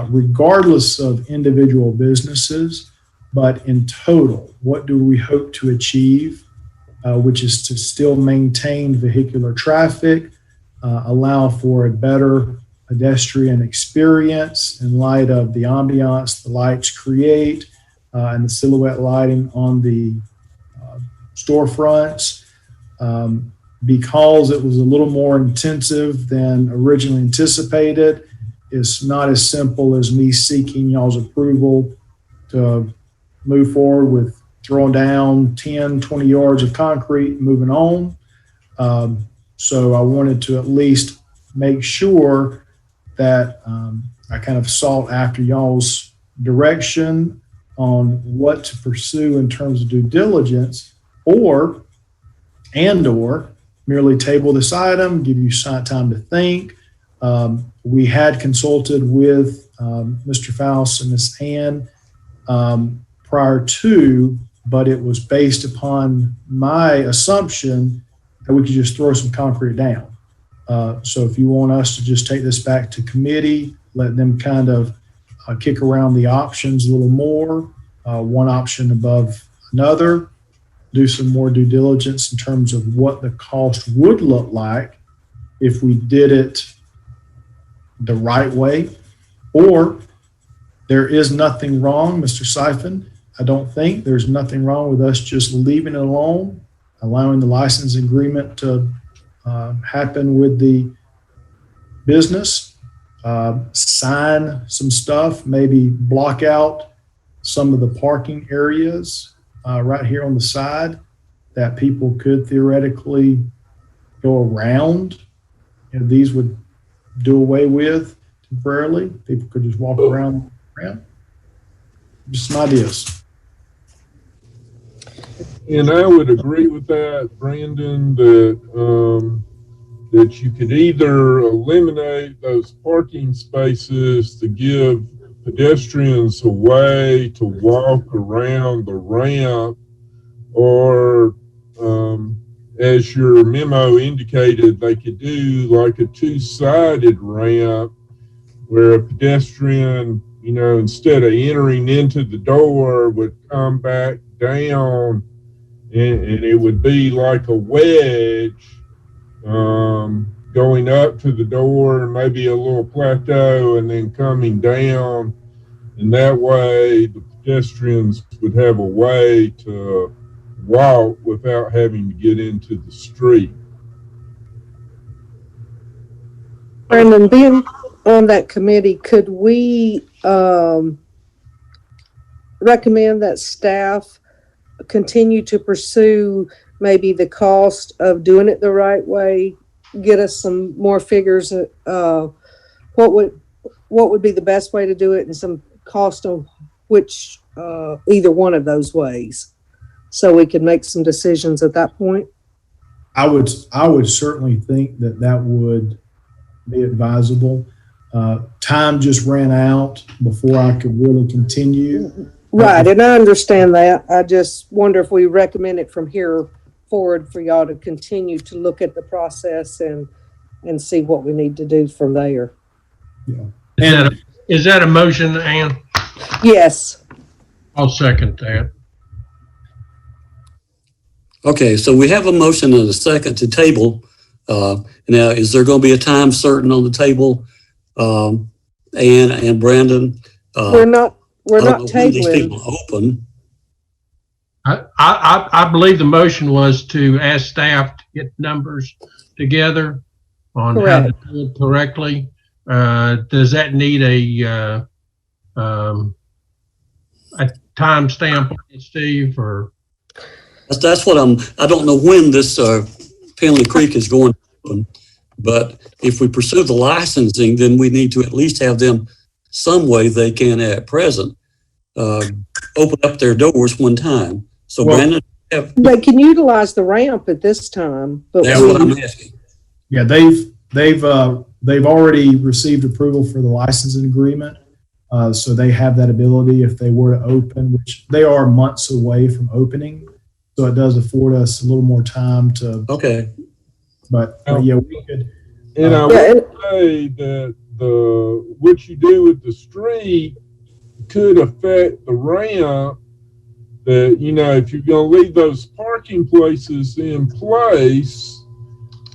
regardless of individual businesses, but in total, what do we hope to achieve, which is to still maintain vehicular traffic, allow for a better pedestrian experience in light of the ambiance the lights create and the silhouette lighting on the storefronts. Because it was a little more intensive than originally anticipated, it's not as simple as me seeking y'all's approval to move forward with throwing down 10, 20 yards of concrete and moving on. So I wanted to at least make sure that I kind of sought after y'all's direction on what to pursue in terms of due diligence, or merely table this item, give you time to think. We had consulted with Mr. Faust and Ms. Ann prior to, but it was based upon my assumption that we could just throw some concrete down. So if you want us to just take this back to committee, let them kind of kick around the options a little more, one option above another, do some more due diligence in terms of what the cost would look like if we did it the right way, or there is nothing wrong, Mr. Syfan. I don't think there's nothing wrong with us just leaving it alone, allowing the license agreement to happen with the business, sign some stuff, maybe block out some of the parking areas right here on the side that people could theoretically go around. And these would do away with temporarily. People could just walk around. Just some ideas. And I would agree with that, Brandon, that you could either eliminate those parking spaces to give pedestrians a way to walk around the ramp, or as your memo indicated, they could do like a two-sided ramp where a pedestrian, instead of entering into the door, would come back down, and it would be like a wedge going up to the door, maybe a little plateau, and then coming down. And that way the pedestrians would have a way to walk without having to get into the street. Brandon, being on that committee, could we recommend that staff continue to pursue maybe the cost of doing it the right way, get us some more figures, what would be the best way to do it, and some cost on which either one of those ways, so we can make some decisions at that point? I would certainly think that would be advisable. Time just ran out before I could really continue. Right, and I understand that. I just wonder if we recommend it from here forward for y'all to continue to look at the process and see what we need to do from there. Yeah. Is that a motion, Ann? Yes. I'll second that. Okay, so we have a motion and a second to table Now, is there going to be a time certain on the table? Ann and Brandon? We're not I don't know when these tabling. people open. I believe the motion was to ask staff to get numbers together on how to Correct. do it correctly. Does that need a time stamp on it, Steve, or? That's what I don't know when this Pendley Creek is going to open, but if we pursue the licensing, then we need to at least have them some way they can at present open up their doors one time. So Well, Brandon, They can utilize the ramp at this time, but that's what I'm asking. Yeah, they've already received approval for the licensing agreement. So they have that ability if they were to open, which they are months away from opening. So it does afford us a little more time to, Okay. but yeah, we could. And I Yeah, would say that what you do with the street could affect the ramp. That, you know, if you're going to leave those parking places in place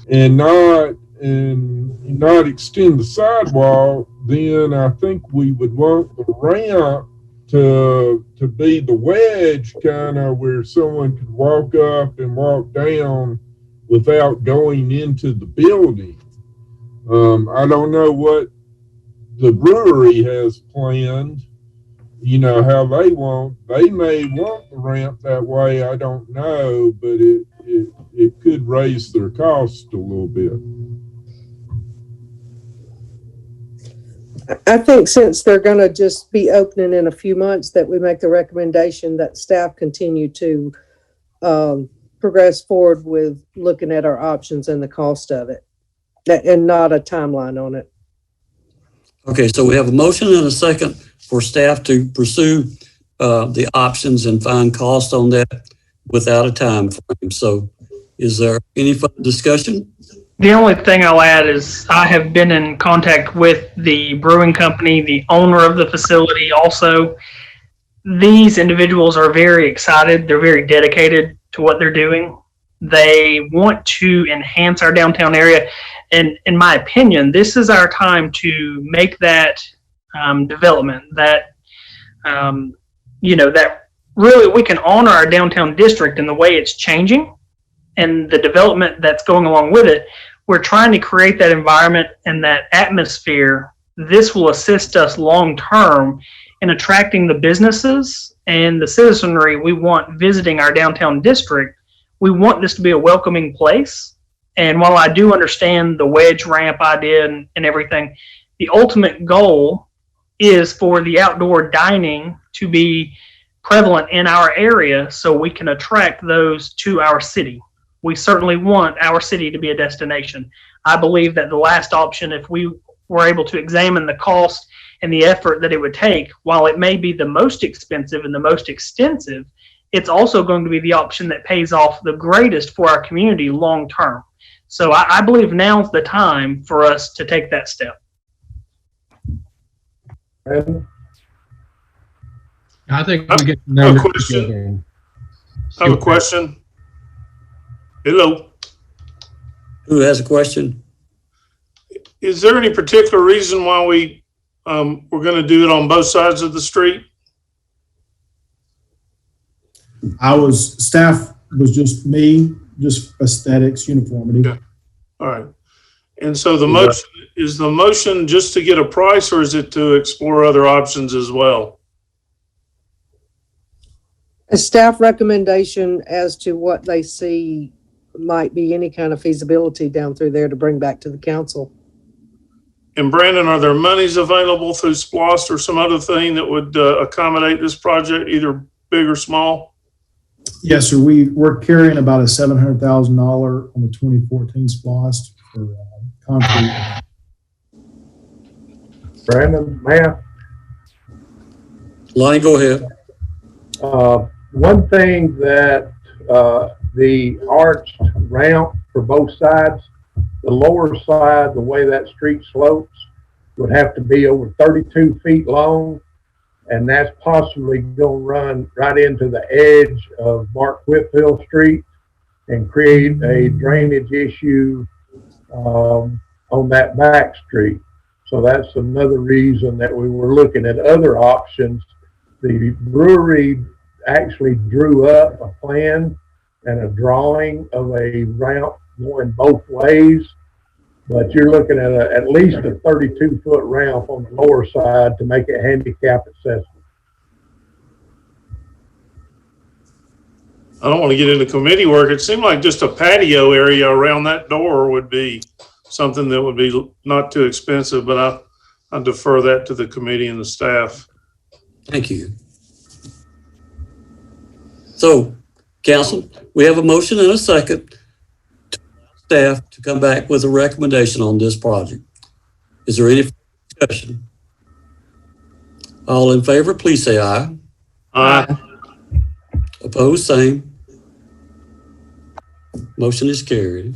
and not extend the sidewalk, then I think we would want the ramp to be the wedge, kind of where someone could walk up and walk down without going into the building. I don't know what the brewery has planned, you know, how they may want the ramp that way, I don't know, but it could raise their cost a little bit. I think since they're going to just be opening in a few months, that we make the recommendation that staff continue to progress forward with looking at our options and the cost of it, and not a timeline on it. Okay, so we have a motion and a second for staff to pursue the options and find cost on that without a time frame. So is there any further discussion? The only thing I'll add is I have been in contact with the brewing company, the owner of the facility also. These individuals are very excited. They're very dedicated to what they're doing. They want to enhance our downtown area. And in my opinion, this is our time to make that development, that, that really we can honor our downtown district and the way it's changing and the development that's going along with it. We're trying to create that environment and that atmosphere. This will assist us long term in attracting the businesses and the citizenry we want visiting our downtown district. We want this to be a welcoming place. And while I do understand the wedge ramp idea and everything, the ultimate goal is for the outdoor dining to be prevalent in our area so we can attract those to our city. We certainly want our city to be a destination. I believe that the last option, if we were able to examine the cost and the effort that it would take, while it may be the most expensive and the most extensive, it's also going to be the option that pays off the greatest for our community long term. So I believe now's the time for us to take that step. Brandon? I think we get I have a question. I have a question. Hello. Who has a question? Is there any particular reason why we're going to do it on both sides of the street? Staff was just me, just aesthetics, uniformity. Yeah. All right. And so is the motion just to get a price, or is it to explore other options as well? A staff recommendation as to what they see might be any kind of feasibility down through there to bring back to the council. And Brandon, are there monies available through SPLOST or some other thing that would accommodate this project, either big or small? Yes, sir. We're carrying about a $700,000 on the 2014 SPLOST for concrete. Brandon, Matt? Lonnie, go ahead. One thing that the arched ramp for both sides, the lower side, the way that street slopes, would have to be over 32 feet long, and that's possibly going to run right into the edge of Mark Whitfield Street and create a drainage issue on that back street. So that's another reason that we were looking at other options. The brewery actually drew up a plan and a drawing of a ramp going both ways, but you're looking at at least a 32-foot ramp on the lower side to make it handicap accessible. I don't want to get into committee work. It seemed like just a patio area around that door would be something that would be not too expensive, but I defer that to the committee and the staff. Thank you. So, council, we have a motion and a second to allow staff to come back with a recommendation on this project. Is there any discussion? All in favor, please say aye. Aye. Opposed, same. Motion is carried.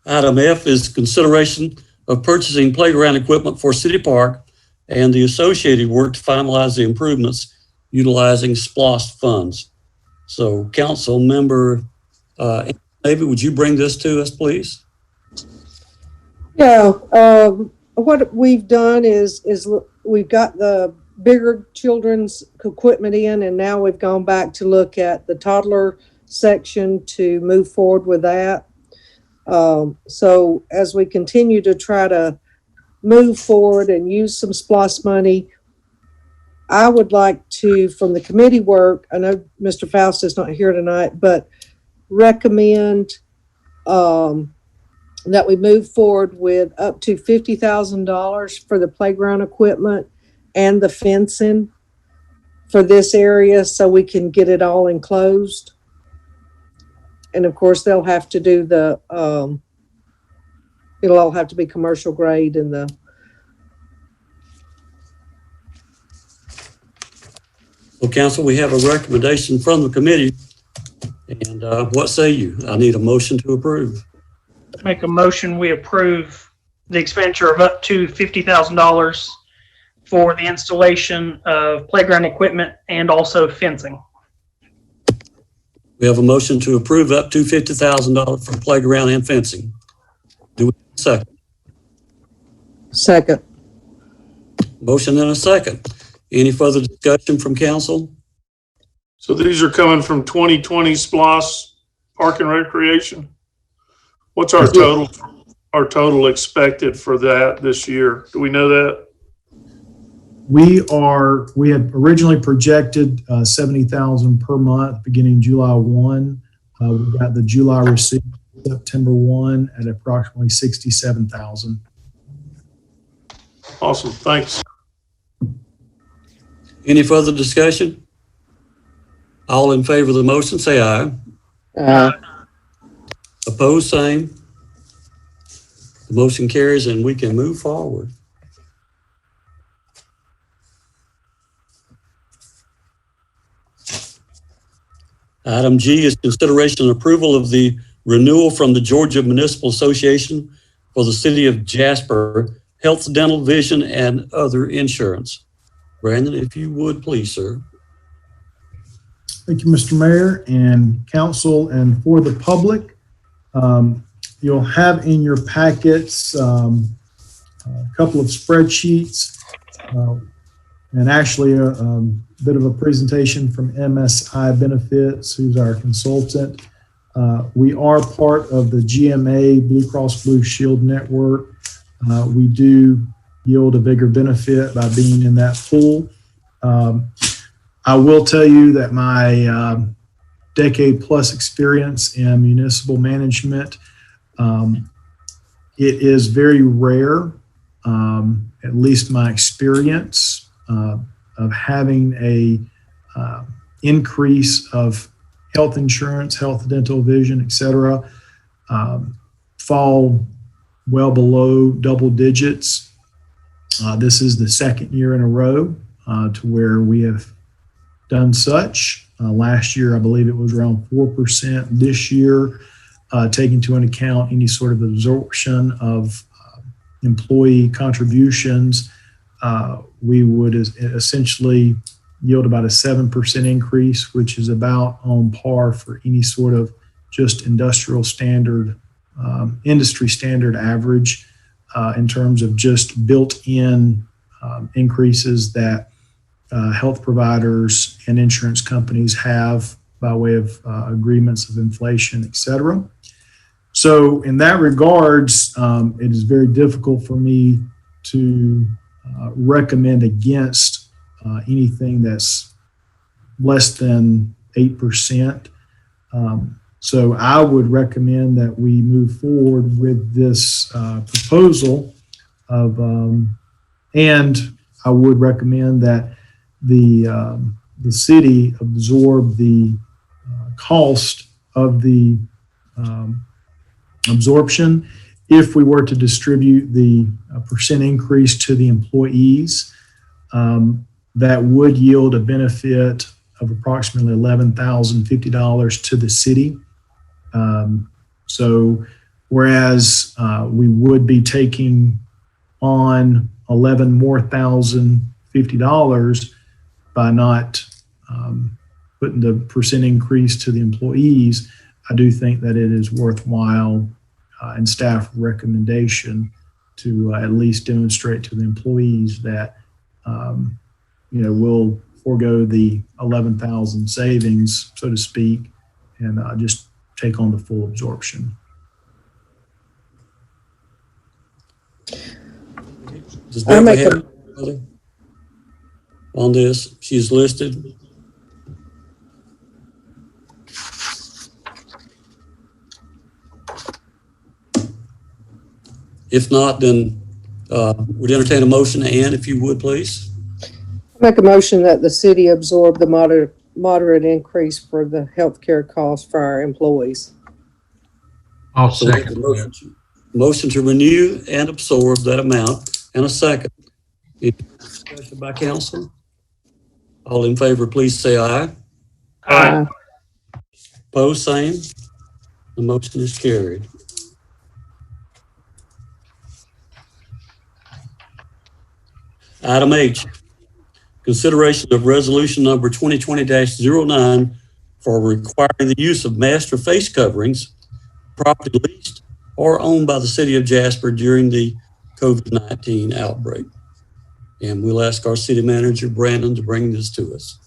Item F is consideration of purchasing playground equipment for City Park and the associated work to finalize the improvements utilizing SPLOST funds. So, Council Member David, would you bring this to us, please? Yeah, what we've done is we've got the bigger children's equipment in, and now we've gone back to look at the toddler section to move forward with that. So as we continue to try to move forward and use some SPLOST money, I would like to, from the committee work, I know Mr. Faust is not here tonight, but recommend that we move forward with up to $50,000 for the playground equipment and the fencing for this area so we can get it all enclosed. And of course, they'll have to do the, it'll all have to be commercial grade and the. Well, Council, we have a recommendation from the committee. And what say you? I need a motion to approve. Make a motion, we approve the expenditure of up to $50,000 for the installation of playground equipment and also fencing. We have a motion to approve up to $50,000 for playground and fencing. Do we have a second? Second. Motion and a second. Any further discussion from council? So these are coming from 2020 SPLOST Park and Recreation. What's our total expected for that this year? Do we know that? We had originally projected 70,000 per month beginning July 1. We got the July receipt September 1 at approximately 67,000. Awesome, thanks. Any further discussion? All in favor of the motion, say aye. Opposed, same. The motion carries and we can move forward. Item G is consideration and approval of the renewal from the Georgia Municipal Association for the City of Jasper, health, dental, vision, and other insurance. Brandon, if you would, please, sir. Thank you, Mr. Mayor and council, and for the public. You'll have in your packets a couple of spreadsheets and actually a bit of a presentation from MSI Benefits, who's our consultant. We are part of the GMA Blue Cross Blue Shield network. We do yield a bigger benefit by being in that pool. I will tell you that my decade plus experience in municipal management, it is very rare, at least my experience, of having a increase of health insurance, health, dental, vision, et cetera, fall well below double digits. This is the second year in a row to where we have done such. Last year, I believe it was around 4%. This year, taking into account any sort of absorption of employee contributions, we would essentially yield about a 7% increase, which is about on par for any sort of just industrial standard, industry standard average in terms of just built-in increases that health providers and insurance companies have by way of agreements of inflation, et cetera. So in that regards, it is very difficult for me to recommend against anything that's less than 8%. So I would recommend that we move forward with this proposal of, and I would recommend that the city absorb the cost of the absorption if we were to distribute the percent increase to the employees. That would yield a benefit of approximately $11,050 to the city. So whereas we would be taking on $11,050 by not putting the percent increase to the employees, I do think that it is worthwhile and staff recommendation to at least demonstrate to the employees that we'll forego the 11,000 savings, so to speak, and just take on the full absorption. Does Beverly have on this? She's listed. If not, then would entertain a motion. Ann, if you would, please. Make a motion that the city absorb the moderate increase for the healthcare costs for our employees. I'll So second the that. motion to renew and absorb that amount, and a second. Any discussion by council? All in favor, please say aye. Aye. Opposed, same. The motion is carried. Item H, consideration of resolution number 2020-09 for requiring the use of master face coverings, property leased or owned by the city of Jasper during the COVID-19 outbreak. And we'll ask our city manager, Brandon, to bring this to us.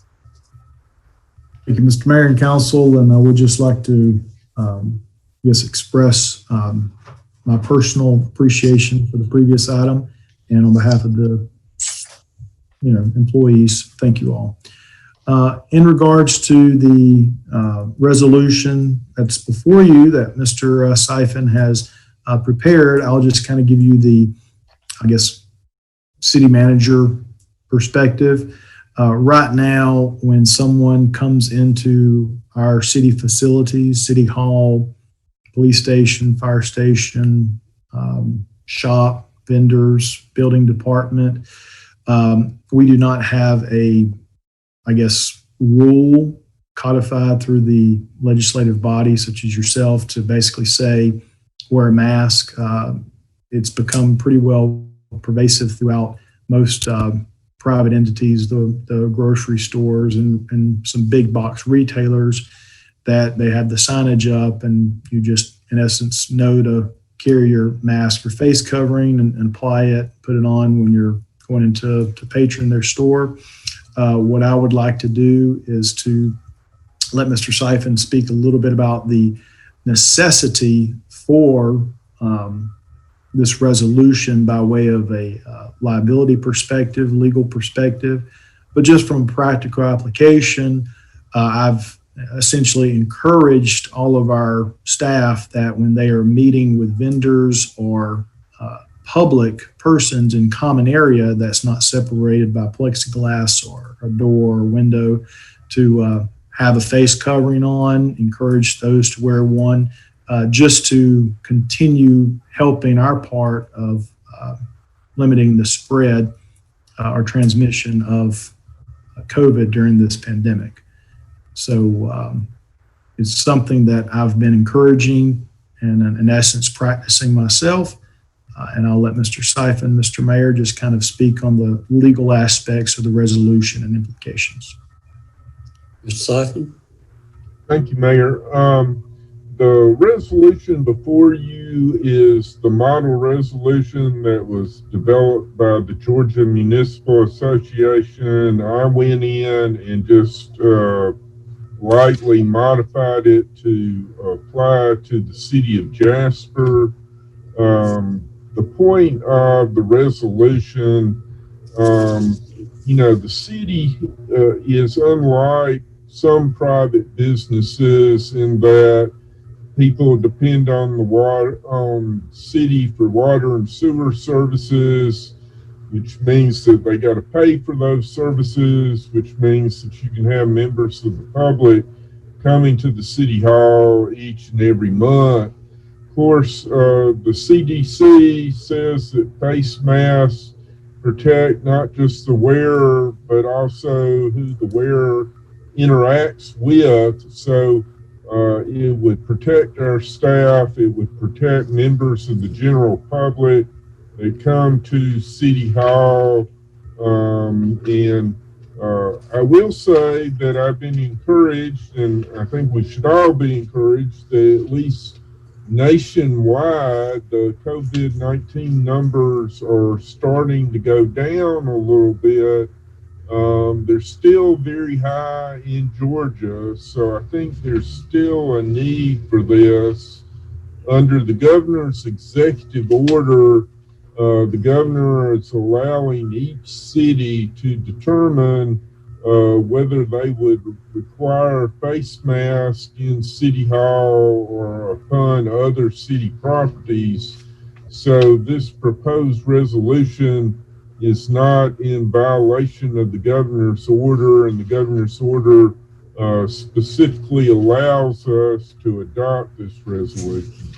Thank you, Mr. Mayor and Council, and I would just like to express my personal appreciation for the previous item, and on behalf of the employees, thank you all. In regards to the resolution that's before you that Mr. Syfan has prepared, I'll just kind of give you the, city manager perspective. Right now, when someone comes into our city facilities, city hall, police station, fire station, shop, vendors, building department, we do not have a, rule codified through the legislative body, such as yourself, to basically say, wear a mask. It's become pretty well pervasive throughout most private entities, the grocery stores and some big box retailers, that they have the signage up and you just, in essence, know to carry your mask or face covering and apply it, put it on when you're going into to patron their store. What I would like to do is to let Mr. Syfan speak a little bit about the necessity for this resolution by way of a liability perspective, legal perspective, but just from practical application, I've essentially encouraged all of our staff that when they are meeting with vendors or public persons in common area that's not separated by plexiglass or a door or window, to have a face covering on, encourage those to wear one, just to continue helping our part of limiting the spread or transmission of COVID during this pandemic. So it's something that I've been encouraging and in essence practicing myself. And I'll let Mr. Syfan, Mr. Mayor, just kind of speak on the legal aspects of the resolution and implications. Mr. Syfan? Thank you, Mayor. The resolution before you is the model resolution that was developed by the Georgia Municipal Association. I went in and just lightly modified it to apply to the city of Jasper. The point of the resolution, the city is unlike some private businesses in that people depend on the city for water and sewer services, which means that they got to pay for those services, which means that you can have members of the public coming to the city hall each and every month. Of course, the CDC says that face masks protect not just the wearer, but also who the wearer interacts with. So it would protect our staff. It would protect members of the general public that come to City Hall. I will say that I've been encouraged, and I think we should all be encouraged, that at least nationwide, the COVID-19 numbers are starting to go down a little bit. They're still very high in Georgia, so I think there's still a need for this. Under the governor's executive order, the governor is allowing each city to determine whether they would require face masks in City Hall or upon other city properties. So this proposed resolution is not in violation of the governor's order, and the governor's order specifically allows us to adopt this resolution.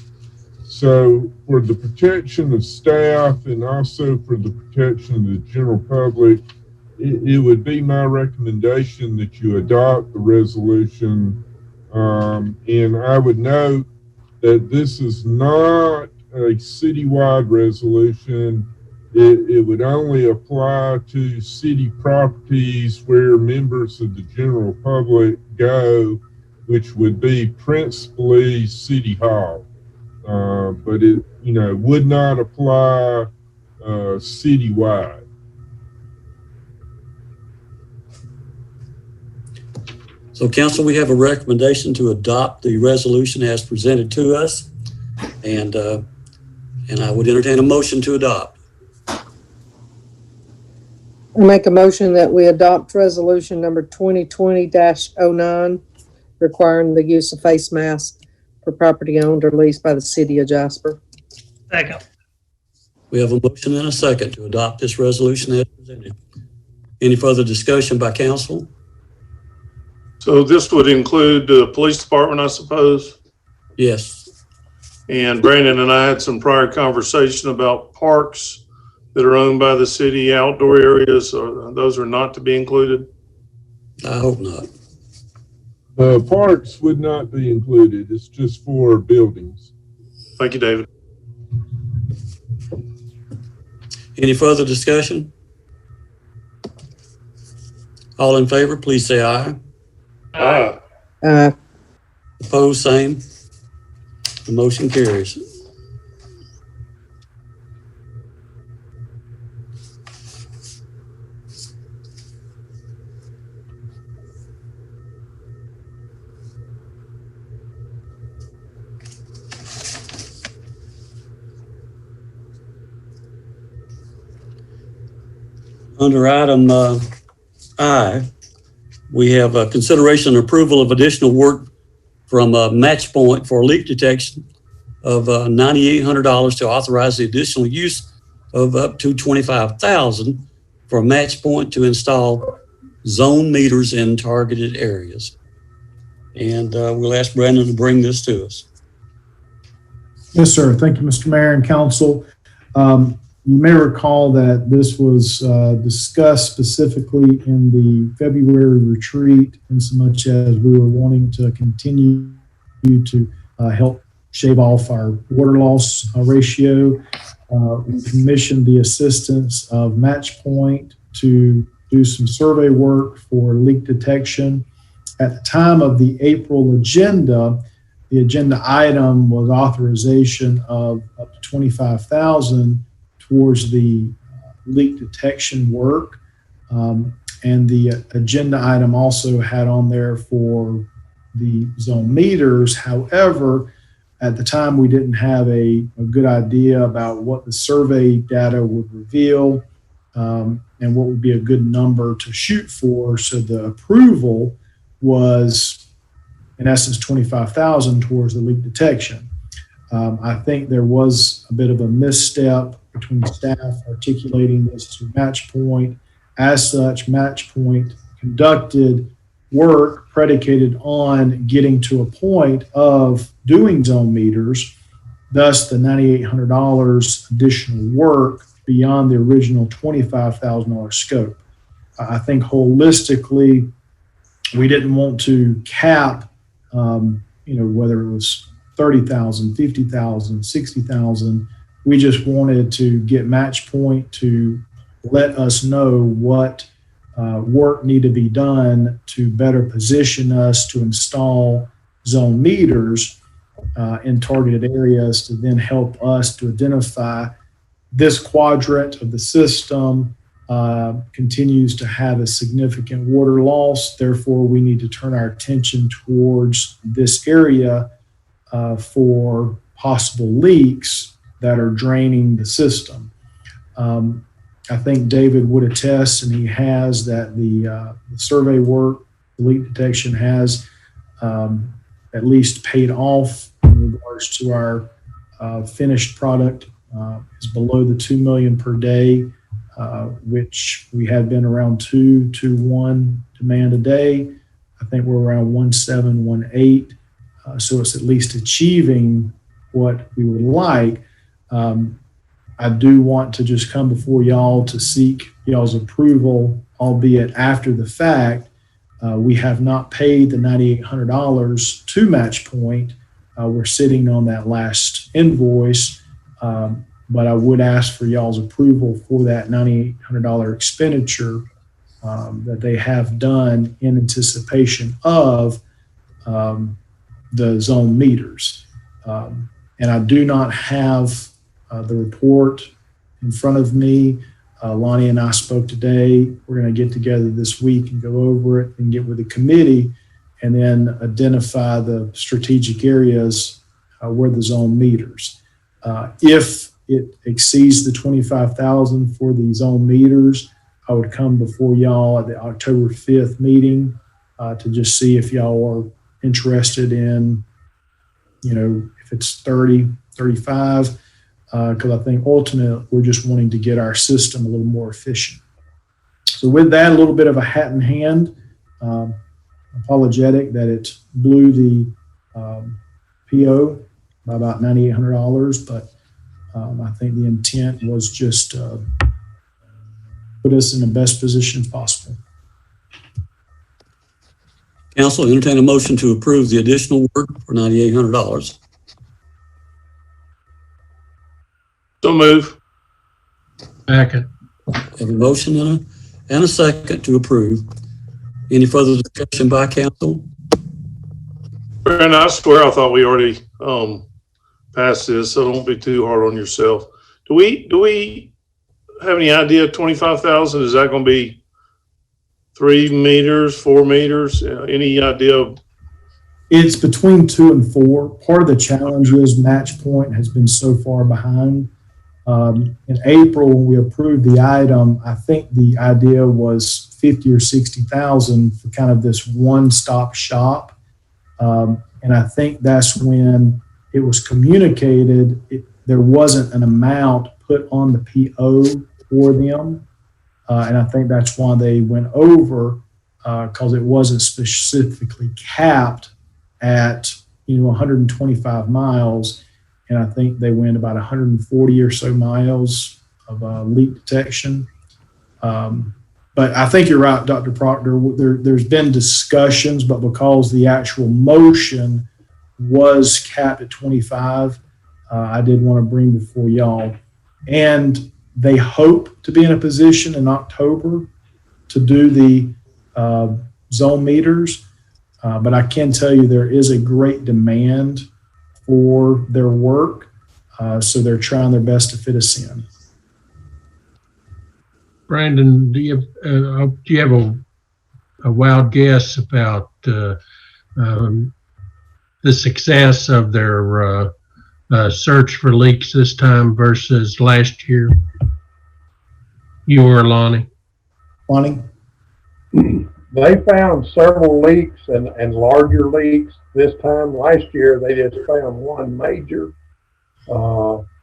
So for the protection of staff and also for the protection of the general public, it would be my recommendation that you adopt the resolution. And I would note that this is not a citywide resolution. It would only apply to city properties where members of the general public go, which would be principally City Hall. But it, would not apply citywide. So council, we have a recommendation to adopt the resolution as presented to us. And I would entertain a motion to adopt. I make a motion that we adopt resolution number 2020-09, requiring the use of face masks for property owned or leased by the city of Jasper. Second. We have a motion and a second to adopt this resolution as presented. Any further discussion by council? So this would include the police department, I suppose? Yes. And Brandon and I had some prior conversation about parks that are owned by the city, outdoor areas, or those are not to be included? I hope not. Parks would not be included. It's just for buildings. Thank you, David. Any further discussion? All in favor, please say aye. Aye. Opposed, same. The motion carries. Under item I, we have a consideration and approval of additional work from Match Point for leak detection of $9,800 to authorize the additional use of up to $25,000 for Match Point to install zone meters in targeted areas. And we'll ask Brandon to bring this to us. Yes, sir. Thank you, Mr. Mayor and Council. You may recall that this was discussed specifically in the February retreat, in so much as we were wanting to continue to help shave off our water loss ratio. We commissioned the assistance of Match Point to do some survey work for leak detection. At the time of the April agenda, the agenda item was authorization of up to $25,000 towards the leak detection work. And the agenda item also had on there for the zone meters. However, at the time, we didn't have a good idea about what the survey data would reveal and what would be a good number to shoot for. So the approval was, in essence, $25,000 towards the leak detection. I think there was a bit of a misstep between staff articulating this to Match Point. As such, Match Point conducted work predicated on getting to a point of doing zone meters, thus the $9,800 additional work beyond the original $25,000 scope. I think holistically, we didn't want to cap, whether it was 30,000, 50,000, 60,000. We just wanted to get Match Point to let us know what work need to be done to better position us to install zone meters in targeted areas to then help us to identify this quadrant of the system continues to have a significant water loss. Therefore, we need to turn our attention towards this area for possible leaks that are draining the system. I think David would attest, and he has, that the survey work, the leak detection has at least paid off in regards to our finished product is below the 2 million per day, which we had been around 2.1 demand a day. I think we're around 1.7, 1.8. So it's at least achieving what we would like. I do want to just come before y'all to seek y'all's approval, albeit after the fact. We have not paid the $9,800 to Match Point. We're sitting on that last invoice, but I would ask for y'all's approval for that $9,800 expenditure that they have done in anticipation of the zone meters. And I do not have the report in front of me. Lonnie and I spoke today. We're going to get together this week and go over it and get with the committee and then identify the strategic areas where the zone meters. If it exceeds the $25,000 for the zone meters, I would come before y'all at the October 5th meeting to just see if y'all are interested in, if it's 30, 35, because I think ultimately we're just wanting to get our system a little more efficient. So with that, a little bit of a hat in hand, apologetic that it blew the PO by about $9,800, but I think the intent was just put us in the best position possible. Council, entertain a motion to approve the additional work for $9,800. So move. Second. Have a motion and a second to approve. Any further discussion by council? And I swear I thought we already passed this, so don't be too hard on yourself. Do we have any idea? 25,000, is that going to be 3 meters, 4 meters? Any idea? It's between 2 and 4. Part of the challenge is Match Point has been so far behind. In April, when we approved the item, I think the idea was 50 or 60,000 for kind of this one-stop shop. And I think that's when it was communicated, there wasn't an amount put on the PO for them. And I think that's why they went over, because it wasn't specifically capped at 125 miles. And I think they went about 140 or so miles of leak detection. But I think you're right, Dr. Proctor. There's been discussions, but because the actual motion was capped at 25. I did want to bring before y'all. And they hope to be in a position in October to do the zone meters. But I can tell you there is a great demand for their work. So they're trying their best to fit us in. Brandon, do you have a wild guess about the success of their search for leaks this time versus last year? You or Lonnie? Lonnie? They found several leaks and larger leaks this time. Last year, they just found one major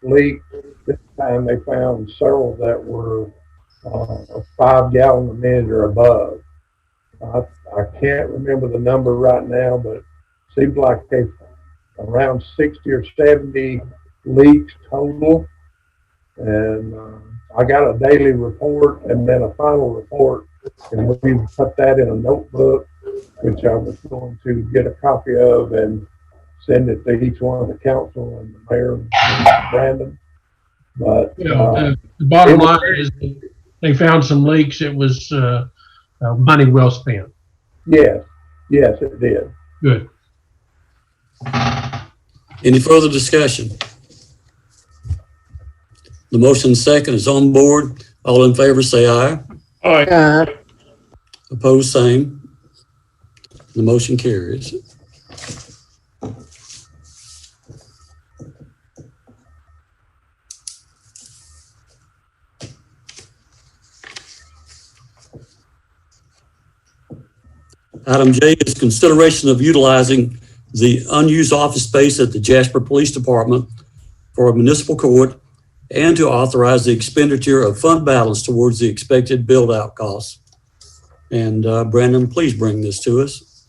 leak. This time, they found several that were 5 gallon a minute or above. I can't remember the number right now, but it seems like they around 60 or 70 leaks total. And I got a daily report and then a final report, and we put that in a notebook, which I was going to get a copy of and send it to each one of the council and the mayor and Brandon. But the bottom line is they found some leaks. It was money well spent. yes, it did. Good. Any further discussion? The motion second is on board. All in favor, say aye. Aye. Opposed, same. The motion carries. Item J is consideration of utilizing the unused office space at the Jasper Police Department for a municipal court and to authorize the expenditure of fund balance towards the expected build-out costs. And Brandon, please bring this to us.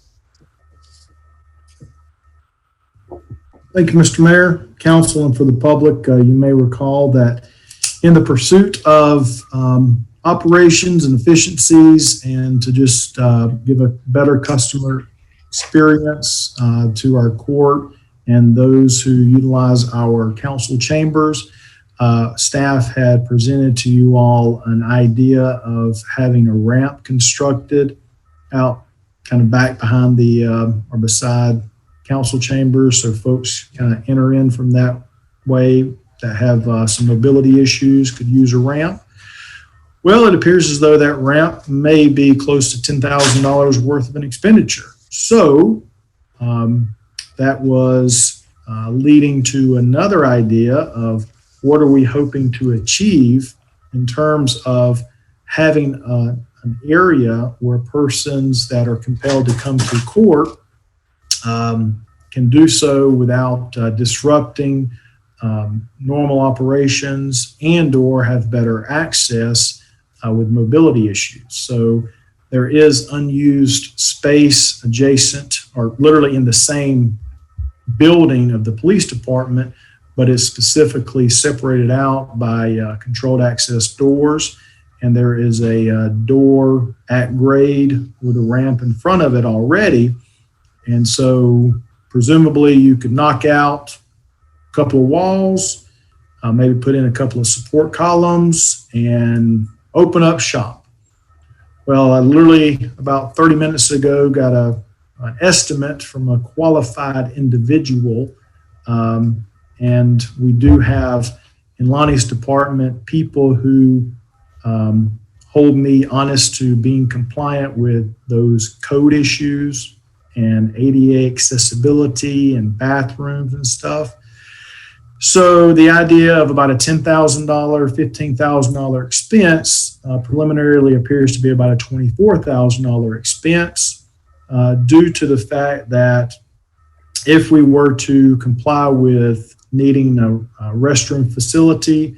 Thank you, Mr. Mayor, council, and for the public. You may recall that in the pursuit of operations and efficiencies and to just give a better customer experience to our court and those who utilize our council chambers, staff had presented to you all an idea of having a ramp constructed out kind of back behind the or beside council chambers, so folks kind of enter in from that way that have some mobility issues could use a ramp. Well, it appears as though that ramp may be close to $10,000 worth of an expenditure. So that was leading to another idea of what are we hoping to achieve in terms of having an area where persons that are compelled to come to court can do so without disrupting normal operations and or have better access with mobility issues. So there is unused space adjacent or literally in the same building of the police department, but it's specifically separated out by controlled access doors. And there is a door at grade with a ramp in front of it already. And so presumably you could knock out a couple of walls, maybe put in a couple of support columns and open up shop. Well, I literally about 30 minutes ago got an estimate from a qualified individual. And we do have in Lonnie's department people who hold me honest to being compliant with those code issues and ADA accessibility and bathrooms and stuff. So the idea of about a $10,000, $15,000 expense preliminarily appears to be about a $24,000 expense due to the fact that if we were to comply with needing a restroom facility,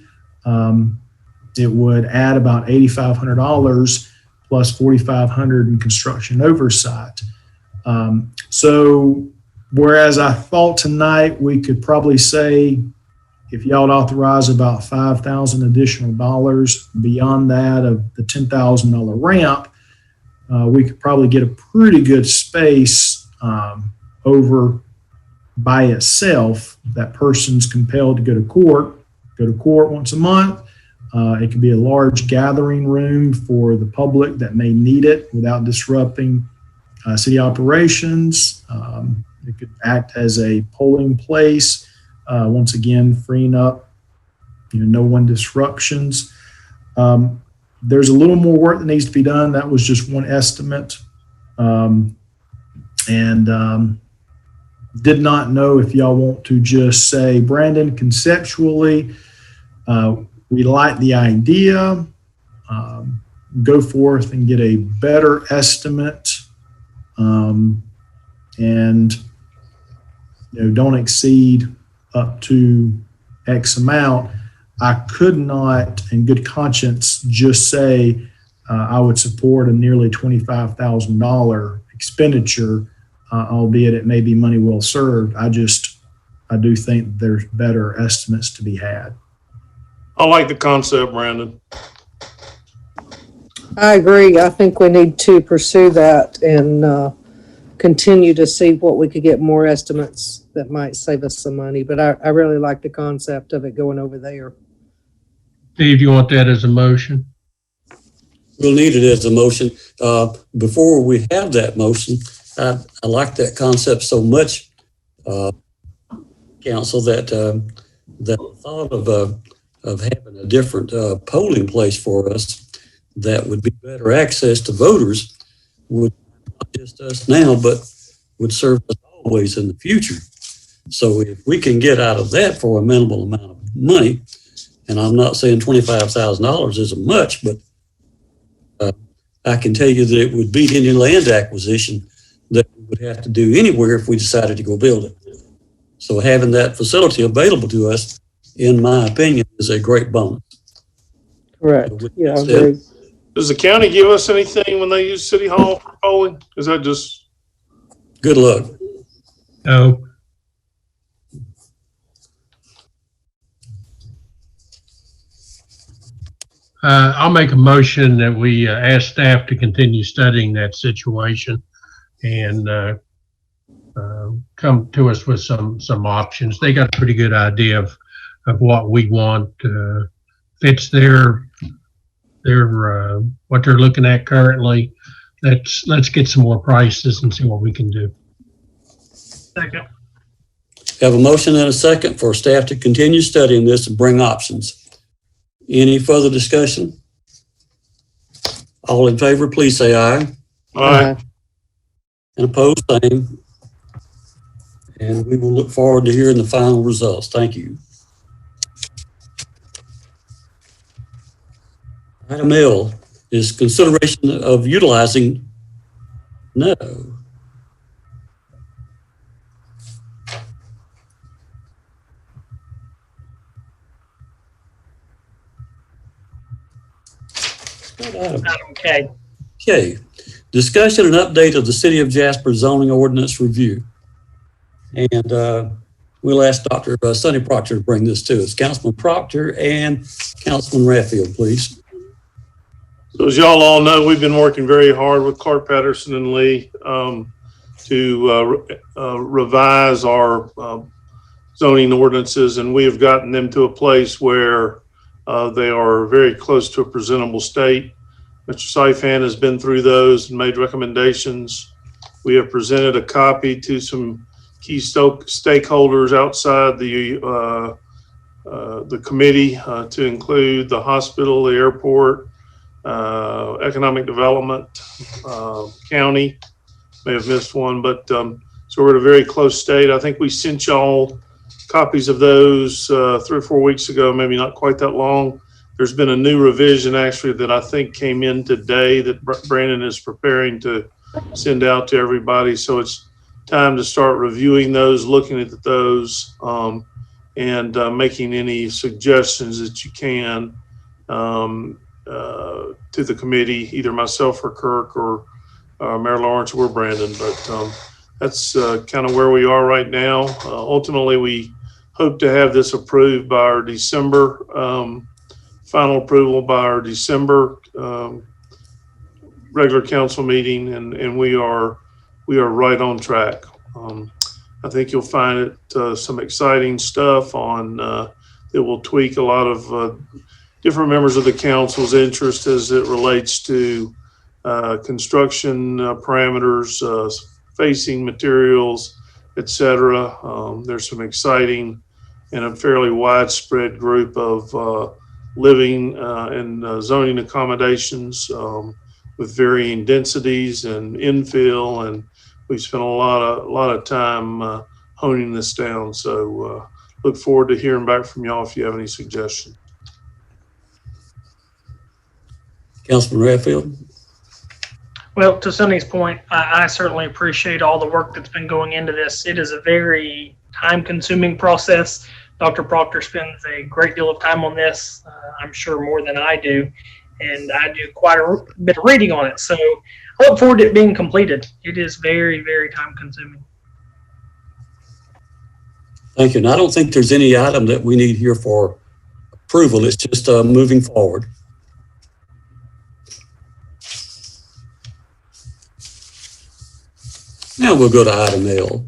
it would add about $8,500 plus $4,500 in construction oversight. So whereas I thought tonight we could probably say if y'all would authorize about $5,000 additional dollars beyond that of the $10,000 ramp, we could probably get a pretty good space over by itself, that person's compelled to go to court once a month. It could be a large gathering room for the public that may need it without disrupting city operations. It could act as a polling place, once again, freeing up, no one disruptions. There's a little more work that needs to be done. That was just one estimate. Did not know if y'all want to just say, Brandon, conceptually, we like the idea, go forth and get a better estimate, and don't exceed up to X amount. I could not, in good conscience, just say I would support a nearly $25,000 expenditure, albeit it may be money well served. I do think there's better estimates to be had. I like the concept, Brandon. I agree. I think we need to pursue that and continue to see what we could get more estimates that might save us some money. But I really like the concept of it going over there. Steve, you want that as a motion? We'll need it as a motion. Before we have that motion, I like that concept so much, Council, that the thought of having a different polling place for us that would be better access to voters would not just us now, but would serve us always in the future. So if we can get out of that for a minimal amount of money, and I'm not saying $25,000 isn't much, but I can tell you that it would beat any land acquisition that we would have to do anywhere if we decided to go build it. So having that facility available to us, in my opinion, is a great bonus. Correct. Yeah, I agree. Does the county give us anything when they use City Hall for polling? Is that just? Good luck. No. I'll make a motion that we ask staff to continue studying that situation and come to us with some options. They got a pretty good idea of what we want, fits their what they're looking at currently. Let's get some more prices and see what we can do. Second. Have a motion and a second for staff to continue studying this and bring options. Any further discussion? All in favor, please say aye. Aye. And opposed, same. And we will look forward to hearing the final results. Thank you. Item L is consideration of utilizing, no. Item K. Okay, discussion and update of the City of Jasper zoning ordinance review. And we'll ask Dr. Sonny Proctor to bring this to us. Councilman Proctor and Councilman Rathfield, please. So as y'all all know, we've been working very hard with Clark Patterson and Lee to revise our zoning ordinances, and we have gotten them to a place where they are very close to a presentable state. Mr. Syfan has been through those and made recommendations. We have presented a copy to some key stakeholders outside the committee to include the hospital, the airport, economic development, county. May have missed one, but so we're at a very close state. I think we sent y'all copies of those 3 or 4 weeks ago, maybe not quite that long. There's been a new revision actually that I think came in today that Brandon is preparing to send out to everybody. So it's time to start reviewing those, looking at those, and making any suggestions that you can to the committee, either myself or Kirk or Mayor Lawrence or Brandon. But that's kind of where we are right now. Ultimately, we hope to have this approved by our December, final approval by our December regular council meeting, and we are right on track. I think you'll find it some exciting stuff on that will tweak a lot of different members of the council's interest as it relates to construction parameters, facing materials, etc. There's some exciting and a fairly widespread group of living and zoning accommodations with varying densities and infill, and we've spent a lot of time honing this down. So look forward to hearing back from y'all if you have any suggestions. Councilman Redfield? Well, to Sonny's point, I certainly appreciate all the work that's been going into this. It is a very time-consuming process. Dr. Proctor spends a great deal of time on this, I'm sure more than I do, and I do quite a bit of reading on it. So I look forward to it being completed. It is very, very time-consuming. Thank you. And I don't think there's any item that we need here for approval. It's just moving forward. Now we'll go to item L.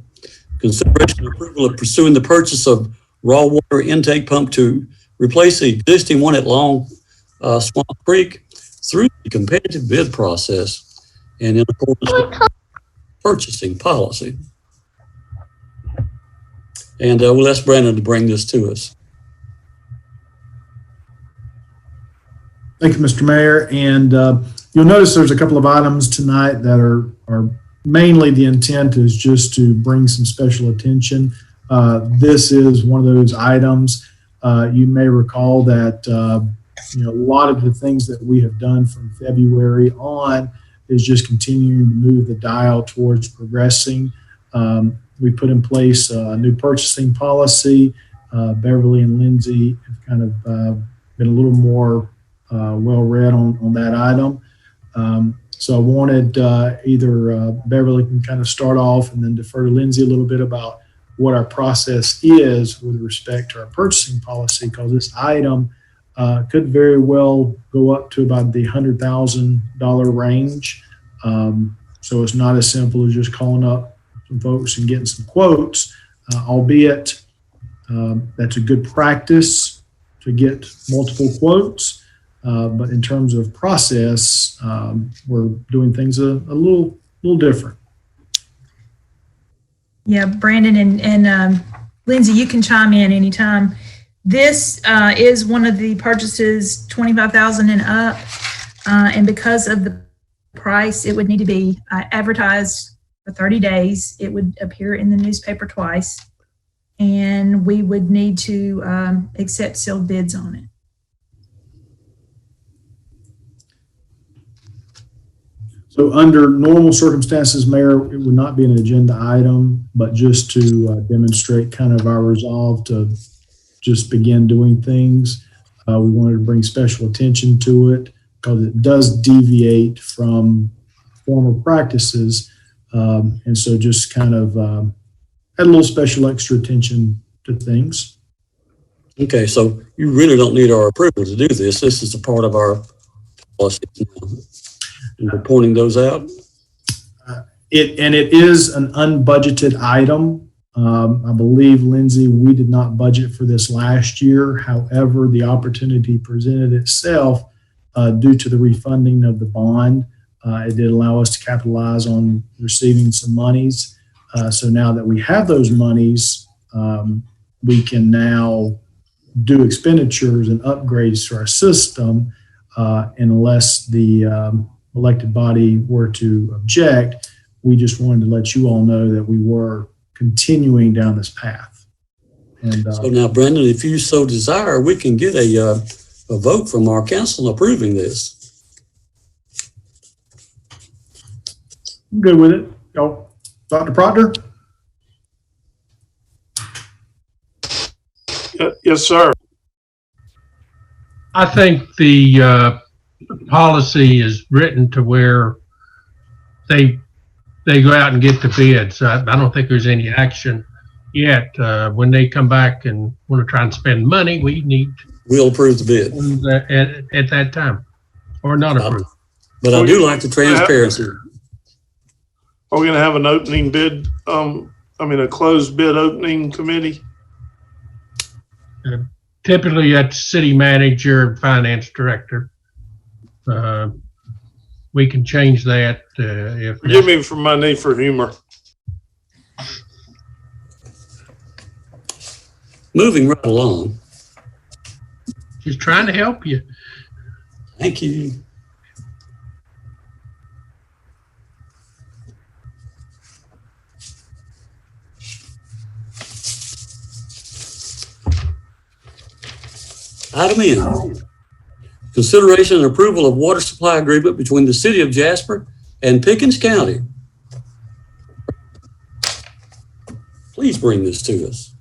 Consideration and approval of pursuing the purchase of raw water intake pump to replace the existing one at Long Swamp Creek through the competitive bid process and in accordance with purchasing policy. And we'll ask Brandon to bring this to us. Thank you, Mr. Mayor. And you'll notice there's a couple of items tonight that are mainly the intent is just to bring some special attention. This is one of those items. You may recall that a lot of the things that we have done from February on is just continuing to move the dial towards progressing. We put in place a new purchasing policy. Beverly and Lindsay have kind of been a little more well-read on that item. So I wanted either Beverly can kind of start off and then defer to Lindsay a little bit about what our process is with respect to our purchasing policy, because this item could very well go up to about the $100,000 range. So it's not as simple as just calling up some folks and getting some quotes, albeit that's a good practice to get multiple quotes. But in terms of process, we're doing things a little different. Yeah, Brandon and Lindsay, you can chime in anytime. This is one of the purchases $25,000 and up, and because of the price, it would need to be advertised for 30 days. It would appear in the newspaper twice, and we would need to accept sealed bids on it. So under normal circumstances, Mayor, it would not be an agenda item, but just to demonstrate kind of our resolve to just begin doing things. We wanted to bring special attention to it because it does deviate from former practices. And so just kind of add a little special extra attention to things. Okay, so you really don't need our approval to do this. This is a part of our policy. And we're pointing those out. It is an unbudgeted item. I believe, Lindsay, we did not budget for this last year. However, the opportunity presented itself due to the refunding of the bond. It did allow us to capitalize on receiving some monies. So now that we have those monies, we can now do expenditures and upgrades to our system unless the elected body were to object. We just wanted to let you all know that we were continuing down this path. And so now, Brandon, if you so desire, we can get a vote from our council approving this. I'm good with it. Y'all, Dr. Proctor? Yes, sir. I think the policy is written to where they go out and get the bids. I don't think there's any action yet. When they come back and want to try and spend money, we'll approve the bid at that time, or not approve. But I do like the transparency. Are we going to have an opening bid a closed bid opening committee? Typically, that's city manager and finance director. We can change that if Forgive me for my need for humor. Moving right along. Just trying to help you. Thank you. Item N, consideration and approval of water supply agreement between the city of Jasper and Pickens County. Please bring this to us.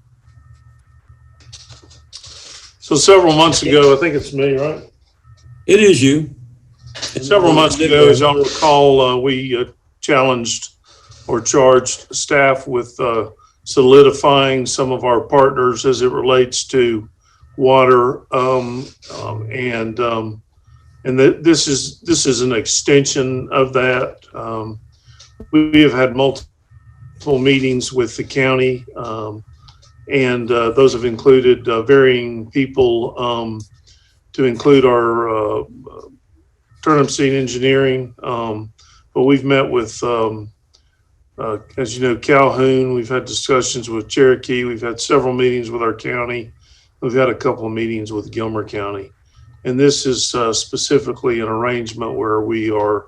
So several months ago, I think it's me, right? It is you. Several months ago, as y'all recall, we challenged or charged staff with solidifying some of our partners as it relates to water, this is an extension of that. We have had multiple meetings with the county, those have included varying people, to include our turnip seed engineering, but we've met with, as you know, Calhoun. We've had discussions with Cherokee. We've had several meetings with our county. We've had a couple of meetings with Gilmer County. And this is specifically an arrangement where we are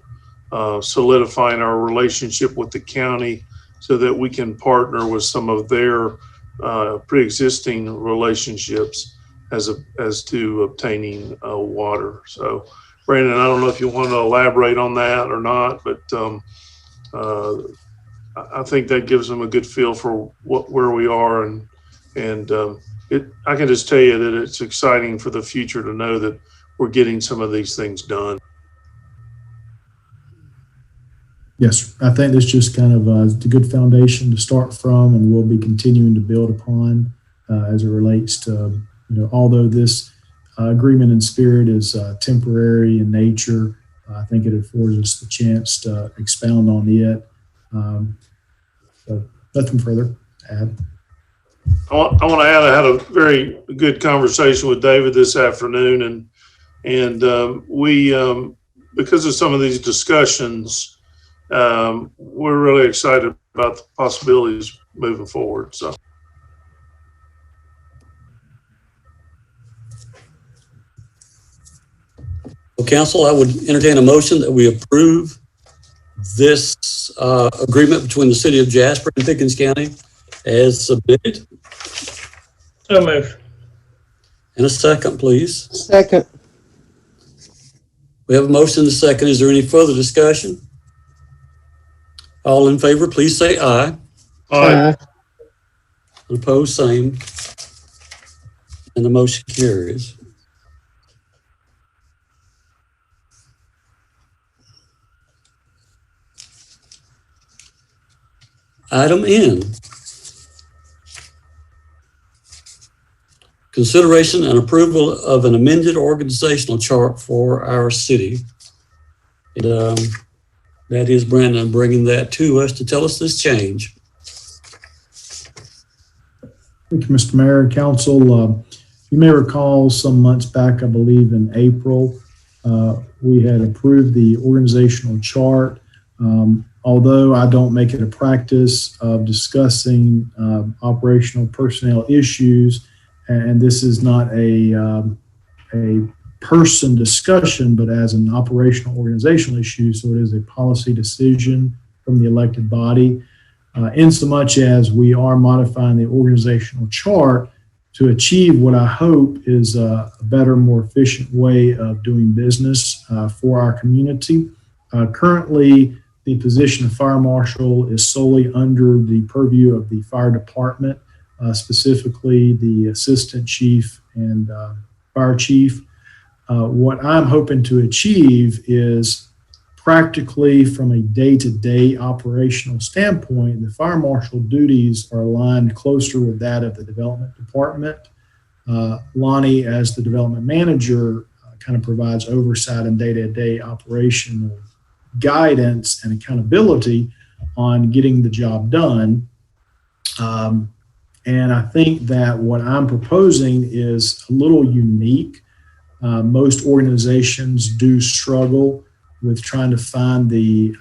solidifying our relationship with the county so that we can partner with some of their pre-existing relationships as to obtaining water. So, Brandon, I don't know if you want to elaborate on that or not, but I think that gives them a good feel for where we are, I can just tell you that it's exciting for the future to know that we're getting some of these things done. Yes, I think that's just kind of a good foundation to start from, and we'll be continuing to build upon as it relates to, although this agreement in spirit is temporary in nature, I think it affords us the chance to expound on it. So nothing further to add. I want to add, I had a very good conversation with David this afternoon, and we, because of some of these discussions, we're really excited about the possibilities moving forward. So, Well, Council, I would entertain a motion that we approve this agreement between the city of Jasper and Pickens County as submitted. So moved. And a second, please. Second. We have a motion and a second. Is there any further discussion? All in favor, please say aye. aye. Opposed, same. And the motion carries. Item N. Consideration and approval of an amended organizational chart for our city. And, that is Brandon bringing that to us to tell us this change. Thank you, Mr. Mayor and Council. You may recall some months back, I believe in April, we had approved the organizational chart. Although I don't make it a practice of discussing operational personnel issues, and this is not a person discussion, but as an operational organizational issue, so it is a policy decision from the elected body, in so much as we are modifying the organizational chart to achieve what I hope is a better, more efficient way of doing business for our community. Currently, the position of fire marshal is solely under the purview of the fire department, specifically the assistant chief and fire chief. What I'm hoping to achieve is practically from a day-to-day operational standpoint, the fire marshal duties are aligned closer with that of the development department. Lonnie, as the development manager, kind of provides oversight and day-to-day operational guidance and accountability on getting the job done. And I think that what I'm proposing is a little unique. Most organizations do struggle with trying to find the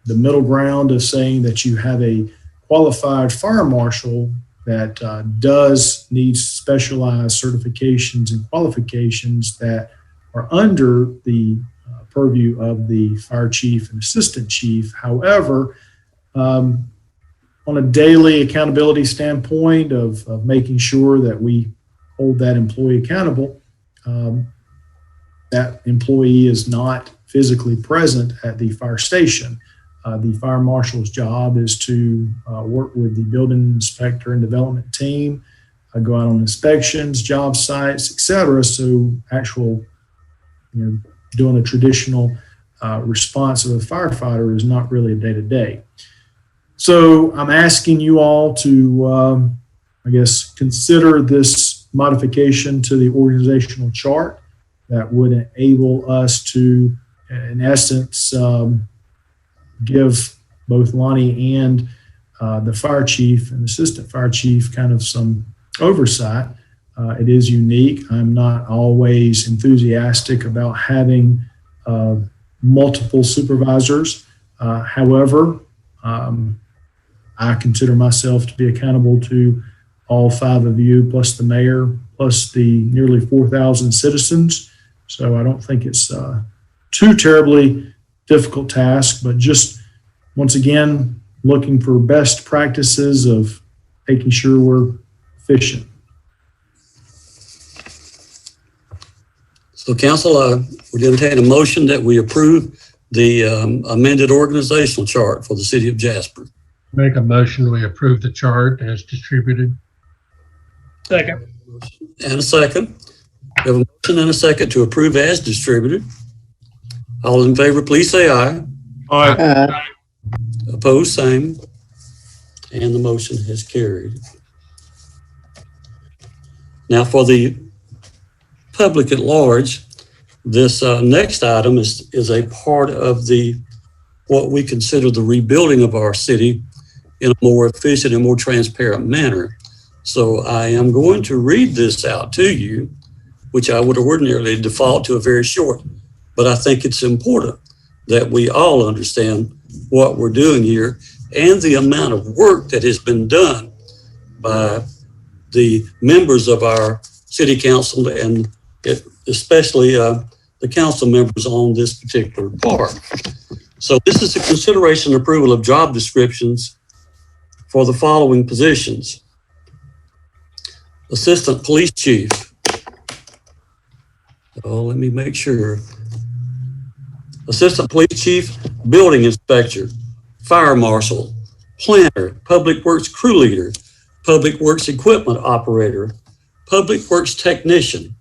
middle ground of saying that you have a qualified fire marshal that does need specialized certifications and qualifications that are under the purview of the fire chief and assistant chief. However, on a daily accountability standpoint of making sure that we hold that employee accountable, that employee is not physically present at the fire station. The fire marshal's job is to work with the building inspector and development team, go out on inspections, job sites, etc. So actual, doing a traditional response of a firefighter is not really a day-to-day. So I'm asking you all to, consider this modification to the organizational chart that would enable us to, in essence, give both Lonnie and the fire chief and assistant fire chief kind of some oversight. It is unique. I'm not always enthusiastic about having multiple supervisors. However, I consider myself to be accountable to all 5 of you, plus the mayor, plus the nearly 4,000 citizens. So I don't think it's too terribly difficult task, but just once again, looking for best practices of making sure we're efficient. So council, we're going to entertain a motion that we approve the amended organizational chart for the city of Jasper. Make a motion, we approve the chart as distributed. Second. And a second. We have a motion and a second to approve as distributed. All in favor, please say aye. Aye. Opposed, same. And the motion has carried. Now for the public at large, this next item is a part of what we consider the rebuilding of our city in a more efficient and more transparent manner. So I am going to read this out to you, which I would ordinarily default to a very short, but I think it's important that we all understand what we're doing here and the amount of work that has been done by the members of our city council and especially the council members on this particular part. So this is a consideration and approval of job descriptions for the following positions. Assistant Police Chief. Oh, let me make sure. Assistant Police Chief, Building Inspector, Fire Marshal, Planner, Public Works Crew Leader, Public Works Equipment Operator, Public Works Technician,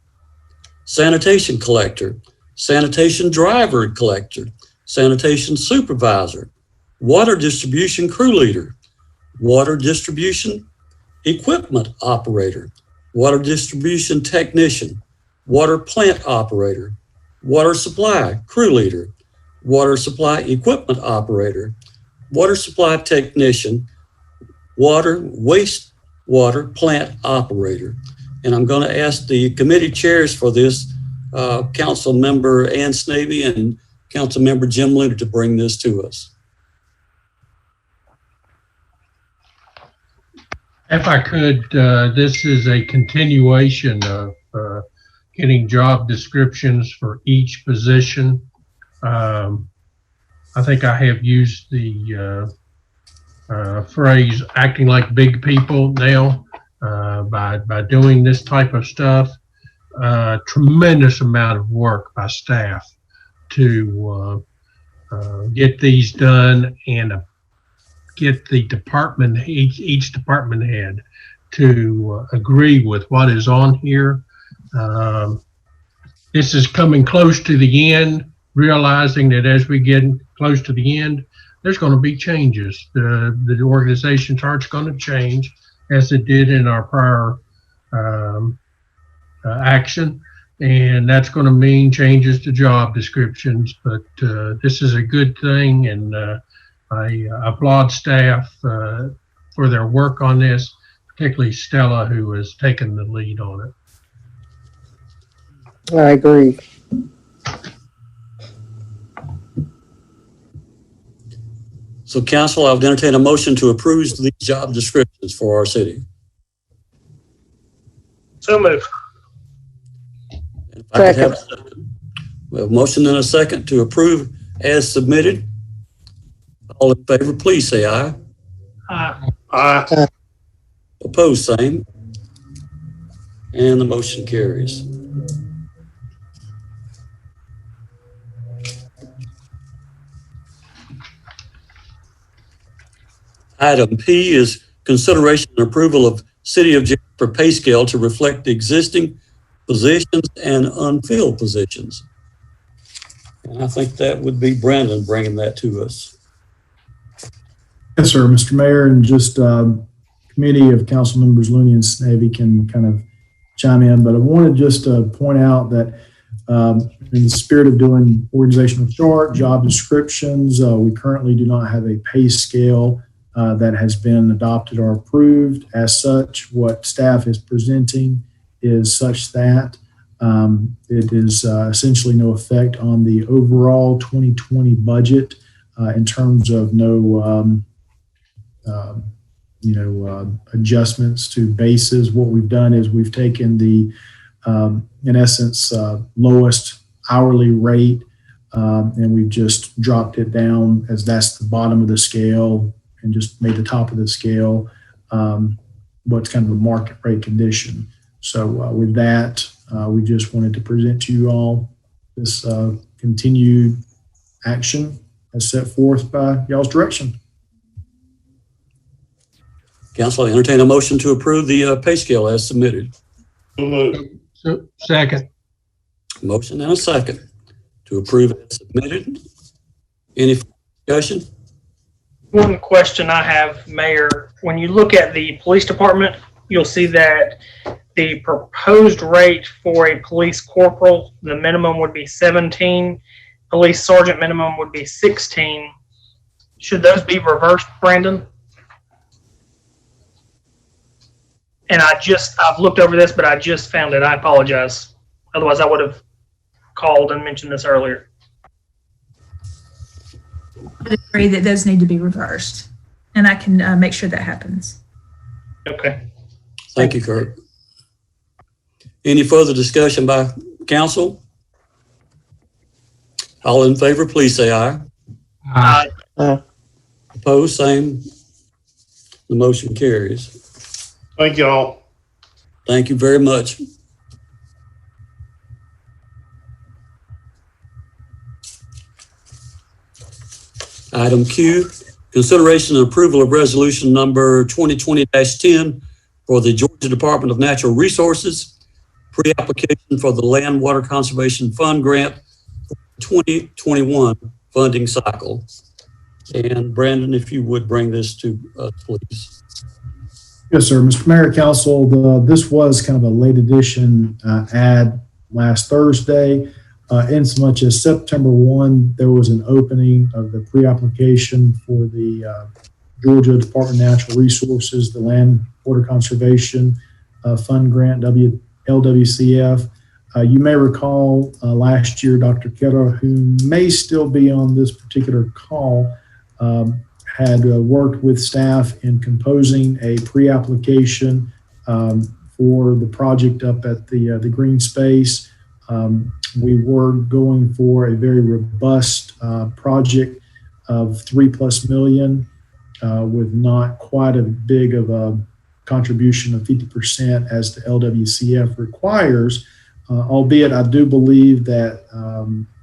Sanitation Collector, Sanitation Driver and Collector, Sanitation Supervisor, Water Distribution Crew Leader, Water Distribution Equipment Operator, Water Distribution Technician, Water Plant Operator, Water Supply Crew Leader, Water Supply Equipment Operator, Water Supply Technician, Water Wastewater Plant Operator. And I'm going to ask the committee chairs for this, Council Member Ann Snavy and Council Member Jim Lunar, to bring this to us. If I could, this is a continuation of getting job descriptions for each position. I think I have used the phrase acting like big people now by doing this type of stuff. Tremendous amount of work by staff to get these done and get the department, each department head to agree with what is on here. This is coming close to the end, realizing that as we get close to the end, there's going to be changes. The organization chart's going to change as it did in our prior action. And that's going to mean changes to job descriptions, but this is a good thing, and I applaud staff for their work on this, particularly Stella, who has taken the lead on it. I agree. So council, I would entertain a motion to approve these job descriptions for our city. So moved. If I could have a second. We have a motion and a second to approve as submitted. All in favor, please say aye. Aye. Opposed, same. And the motion carries. Item P is consideration and approval of City of Jasper pay scale to reflect the existing positions and unfilled positions. And I think that would be Brandon bringing that to us. Yes, sir, Mr. Mayor, and just committee of council members Looney and Snavy can kind of chime in, but I wanted just to point out that in the spirit of doing organizational chart, job descriptions, we currently do not have a pay scale that has been adopted or approved. As such, what staff is presenting is such that it is essentially no effect on the overall 2020 budget in terms of no adjustments to bases. What we've done is we've taken the, in essence, lowest hourly rate, and we've just dropped it down as that's the bottom of the scale and just made the top of the scale what's kind of a market rate condition. So with that, we just wanted to present to you all this continued action as set forth by y'all's direction. Council, I entertain a motion to approve the pay scale as submitted. So moved. So, second. Motion and a second to approve as submitted. Any discussion? One question I have, Mayor, when you look at the police department, you'll see that the proposed rate for a police corporal, the minimum would be 17, police sergeant minimum would be 16. Should those be reversed, Brandon? And I've looked over this, but I just found it. I apologize. Otherwise, I would have called and mentioned this earlier. I agree that those need to be reversed, and I can make sure that happens. Okay. Thank you, Kurt. Any further discussion by council? All in favor, please say aye. Opposed, same. The motion carries. Thank you all. Thank you very much. Item Q, consideration and approval of resolution number 2020-10 for the Georgia Department of Natural Resources, pre-application for the Land Water Conservation Fund grant for 2021 funding cycle. And Brandon, if you would bring this to us, please. Yes, sir. Mr. Mayor, Council, this was kind of a late edition ad last Thursday. In so much as September 1, there was an opening of the pre-application for the Georgia Department of Natural Resources, the Land Water Conservation Fund Grant, LWCF. You may recall last year, Dr. Ketter, who may still be on this particular call, had worked with staff in composing a pre-application for the project up at the green space. We were going for a very robust project of $3+ million with not quite as big of a contribution of 50% as the LWCF requires, albeit I do believe that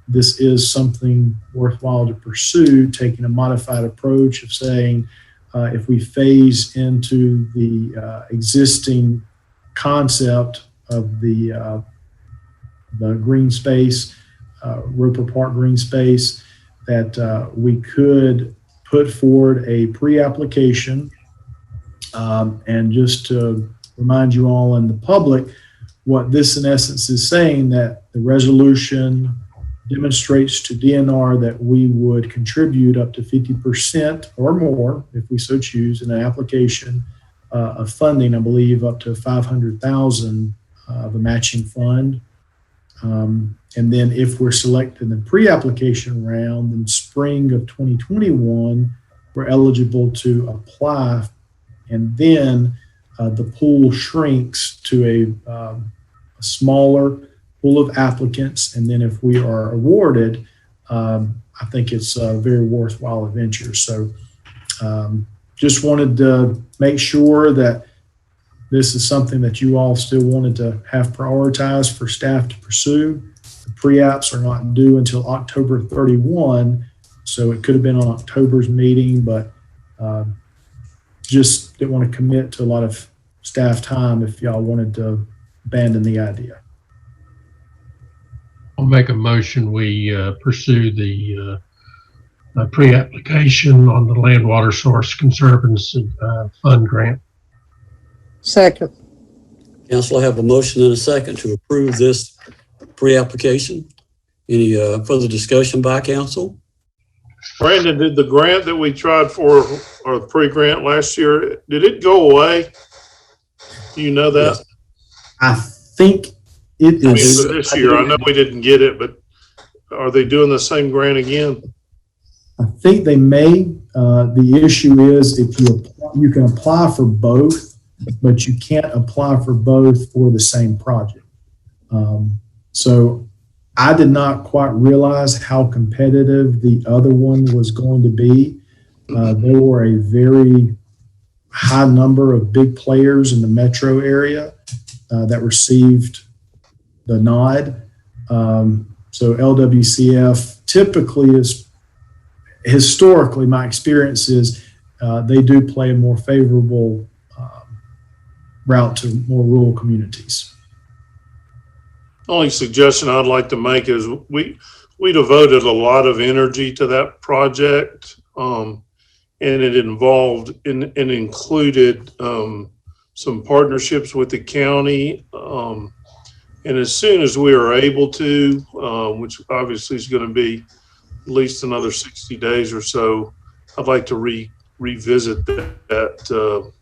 this is something worthwhile to pursue, taking a modified approach of saying if we phase into the existing concept of the green space, Roper Park green space, that we could put forward a pre-application. And just to remind you all and the public, what this in essence is saying that the resolution demonstrates to DNR that we would contribute up to 50% or more, if we so choose, in an application of funding, I believe up to 500,000 of a matching fund. And then if we're selected in the pre-application round in spring of 2021, we're eligible to apply. And then the pool shrinks to a smaller pool of applicants. And then if we are awarded, I think it's a very worthwhile venture. So just wanted to make sure that this is something that you all still wanted to have prioritized for staff to pursue. The pre-apps are not due until October 31, so it could have been on October's meeting, but just didn't want to commit to a lot of staff time if y'all wanted to abandon the idea. I'll make a motion. We pursue the pre-application on the Land Water Source Conservancy Fund grant. Second. Council, I have a motion and a second to approve this pre-application. Any further discussion by council? Brandon, did the grant that we tried for, or the pre-grant last year, did it go away? Do you know that? Yes. I think it I mean, is. for this year, I know we didn't get it, but are they doing the same grant again? I think they may. The issue is if you can apply for both, but you can't apply for both for the same project. So I did not quite realize how competitive the other one was going to be. There were a very high number of big players in the metro area that received the nod. So LWCF typically is, historically, my experience is they do play a more favorable route to more rural communities. Only suggestion I'd like to make is we devoted a lot of energy to that project, and it involved and included some partnerships with the county. And as soon as we are able to, which obviously is going to be at least another 60 days or so, I'd like to revisit that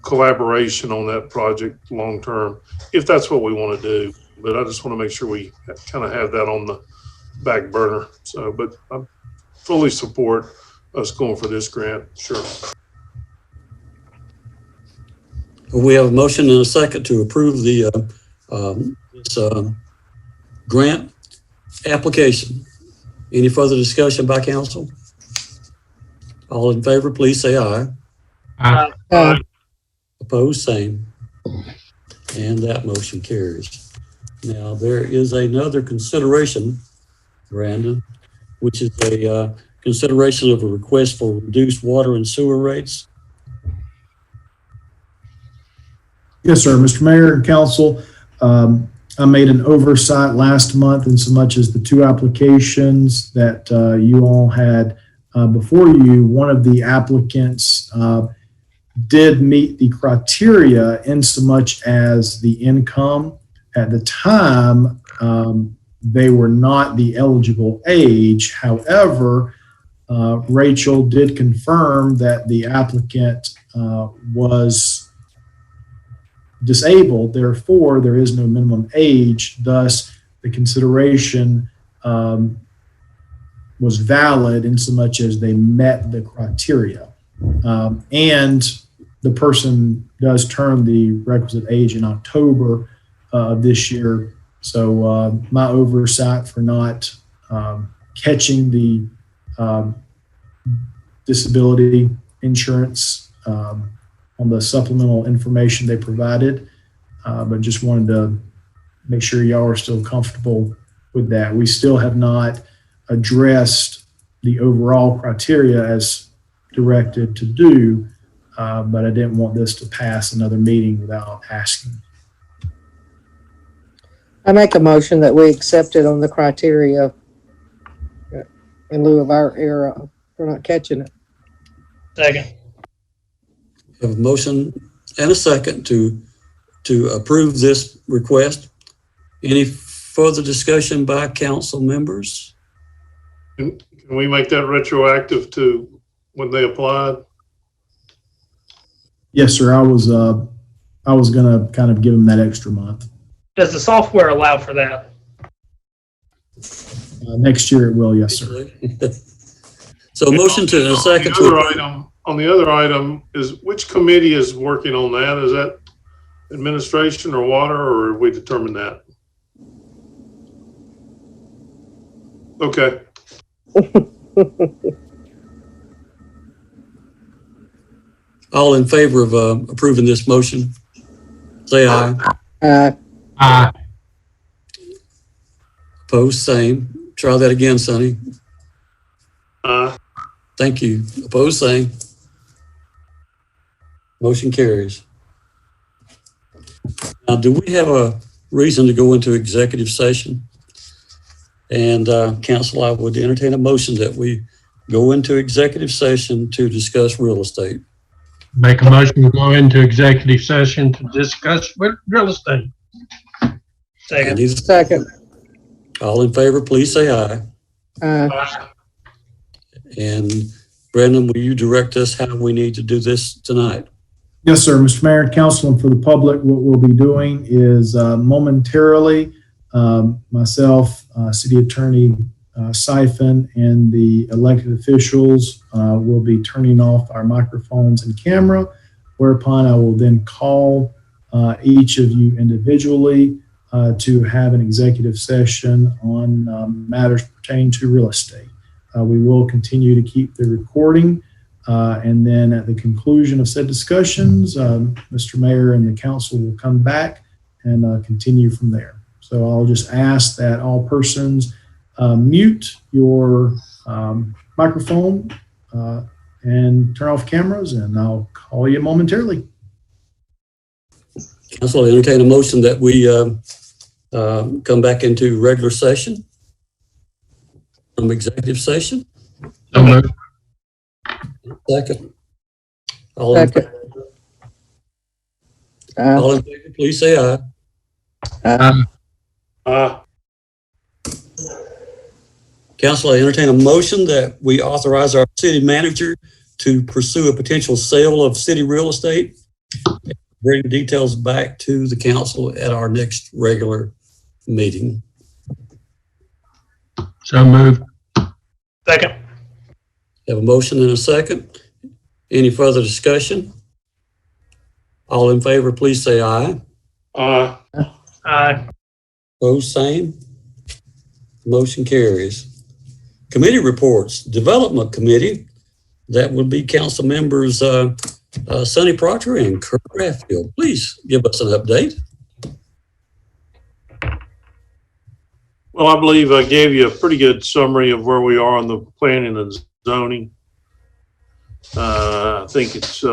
collaboration on that project long term, if that's what we want to do. But I just want to make sure we kind of have that on the back burner. So, but I fully support us going for this grant. Sure. We have a motion and a second to approve the this grant application. Any further discussion by council? All in favor, please say aye. Opposed, same. And that motion carries. Now, there is another consideration, Brandon, which is a consideration of a request for reduced water and sewer rates. Yes, sir. Mr. Mayor and council, I made an oversight last month in so much as the two applications that you all had before you. One of the applicants did meet the criteria in so much as the income. At the time, they were not the eligible age. However, Rachel did confirm that the applicant was disabled, therefore there is no minimum age. Thus, the consideration was valid in so much as they met the criteria. And the person does turn the requisite age in October of this year. So my oversight for not catching the disability insurance on the supplemental information they provided, but just wanted to make sure y'all are still comfortable with that. We still have not addressed the overall criteria as directed to do, but I didn't want this to pass another meeting without asking. I make a motion that we accept it on the criteria in lieu of our error for not catching it. Second. Have a motion and a second to approve this request. Any further discussion by council members? Can we make that retroactive to when they applied? Yes, sir. I was going to kind of give them that extra month. Does the software allow for that? Next year it will, yes, sir. So a motion to a second. On the other item is, which committee is working on that? Is that administration or water, or have we determined that? Okay. All in favor of approving this motion, say aye. Aye. Opposed, same. Try that again, Sonny. Thank you. Opposed, same. Motion carries. Now, do we have a reason to go into executive session? And council, I would entertain a motion that we go into executive session to discuss real estate. Make a motion to go into executive session to discuss real estate. Second. All in favor, please say aye. And Brendan, will you direct us how we need to do this tonight? Yes, sir. Mr. Mayor and council, and for the public, what we'll be doing is momentarily, myself, City Attorney Syfan, and the elected officials will be turning off our microphones and camera, whereupon I will then call each of you individually to have an executive session on matters pertaining to real estate. We will continue to keep the recording, and then at the conclusion of said discussions, Mr. Mayor and the council will come back and continue from there. So I'll just ask that all persons mute your microphone and turn off cameras, and I'll call you momentarily. Council, I entertain a motion that we come back into regular session from executive session. So moved. Second. All in favor, please say aye. Council, I entertain a motion that we authorize our city manager to pursue a potential sale of city real estate. Bring details back to the council at our next regular meeting. So moved. Second. Have a motion and a second. Any further discussion? All in favor, please say aye. Aye. Opposed, same. Motion carries. Committee reports. Development Committee, that would be council members Sonny Proctor and Kirk Rathfield. Please give us an update. Well, I believe I gave you a pretty good summary of where we are on the planning and zoning. I think it's,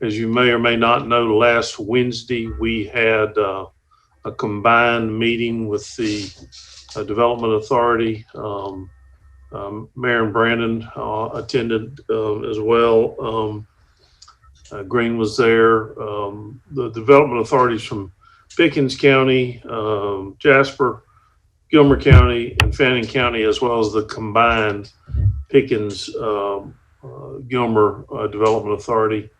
as you may or may not know, last Wednesday we had a combined meeting with the Development Authority. Mayor and Brandon attended as well. Green was there. The Development Authorities from Pickens County, Jasper, Gilmer County, and Fannin County, as well as the combined Pickens Gilmer Development Authority.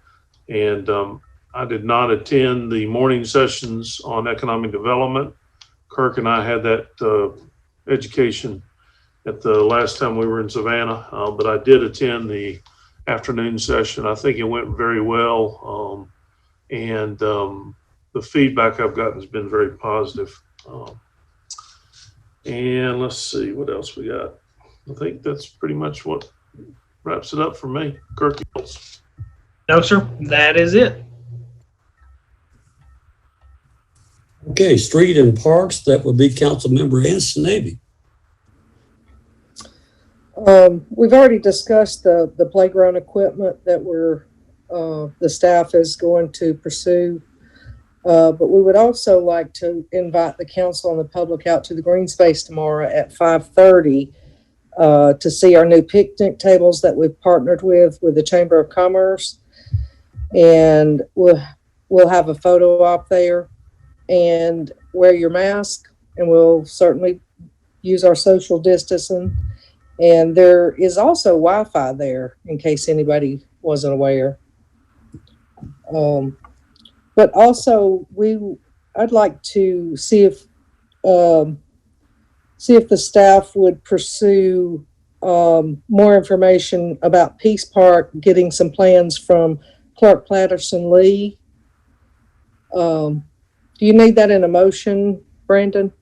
And I did not attend the morning sessions on economic development. Kirk and I had that education at the last time we were in Savannah, but I did attend the afternoon session. I think it went very well, and the feedback I've gotten has been very positive. And let's see what else we got. I think that's pretty much what wraps it up for me. Kirk, else? No, sir. That is it. Okay, Street and Parks, that would be council member Ann Snavy. We've already discussed the playground equipment that the staff is going to pursue. But we would also like to invite the council and the public out to the green space tomorrow at 5:30 to see our new picnic tables that we've partnered with the Chamber of Commerce. And we'll have a photo op there. And wear your mask, and we'll certainly use our social distancing. And there is also Wi-Fi there in case anybody wasn't aware. But also I'd like to see if the staff would pursue more information about Peace Park, getting some plans from Clark Patterson Lee. Do you need that in a motion, Brandon?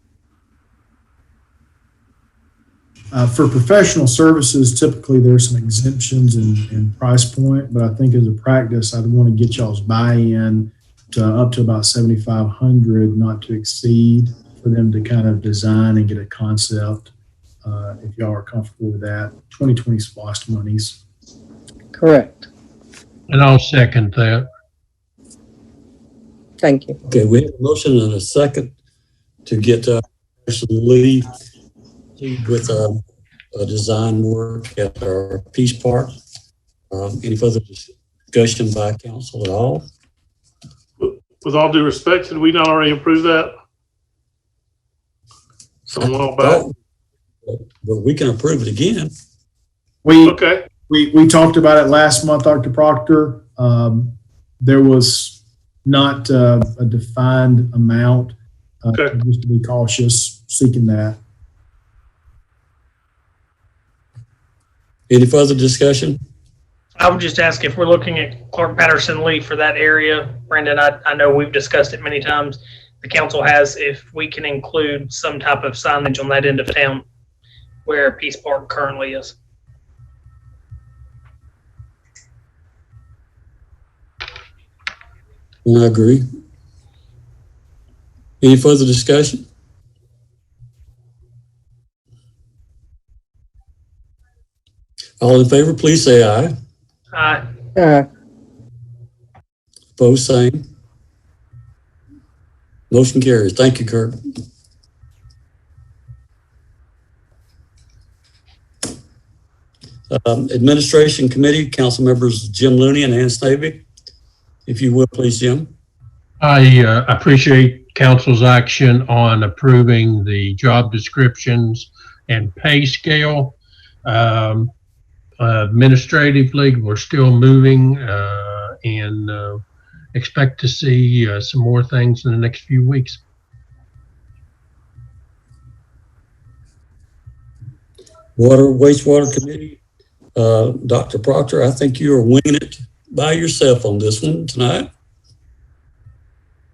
For professional services, typically there's some exemptions in price point, but I think as a practice, I'd want to get y'all's buy-in to up to about $7,500, not to exceed, for them to kind of design and get a concept. If y'all are comfortable with that, 2020 SPOST monies. Correct. And I'll second that. Thank you. Okay, we have a motion and a second to get Lee with design work at our Peace Park. Any further discussion by council at all? With all due respect, did we not already approve that? A while back. But we can approve it again. Okay. We talked about it last month, Dr. Proctor. There was not a defined amount. Okay. Just to be cautious, seeking that. Any further discussion? I would just ask if we're looking at Clark Patterson Lee for that area. Brandon, I know we've discussed it many times. The council has, if we can include some type of signage on that end of town where Peace Park currently is. I agree. Any further discussion? All in favor, please say aye. Aye. Opposed, same. Motion carries. Thank you, Kirk. Administration Committee, Council members Jim Looney and Ann Snavy. If you will, please, Jim. I appreciate council's action on approving the job descriptions and pay scale. Administratively, we're still moving and expect to see some more things in the next few weeks. Wastewater Committee, Dr. Proctor, I think you are winging it by yourself on this one tonight.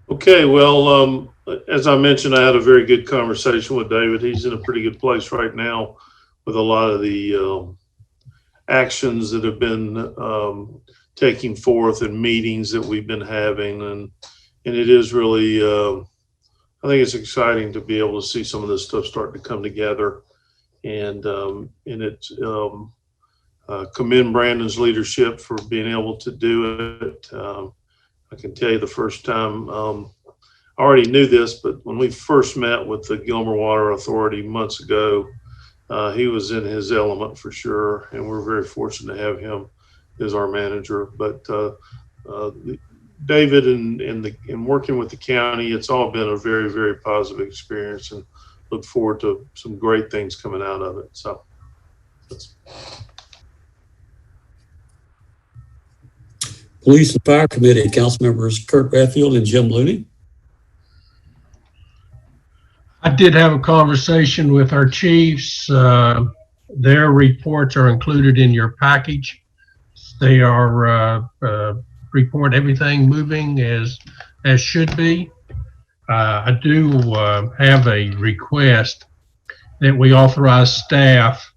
Okay, well, as I mentioned, I had a very good conversation with David. He's in a pretty good place right now with a lot of the actions that have been taking forth and meetings that we've been having. And it is really, I think it's exciting to be able to see some of this stuff starting to come together. And it's commend Brandon's leadership for being able to do it. I can tell you the first time, I already knew this, but when we first met with the Gilmer Water Authority months ago, he was in his element for sure, and we're very fortunate to have him as our manager. But David and working with the county, it's all been a very, very positive experience, and look forward to some great things coming out of it. So Police and Fire Committee, Council members Kirk Bradfield and Jim Looney. I did have a conversation with our chiefs. Their reports are included in your package. They are report everything moving as should be. I do have a request that we authorize staff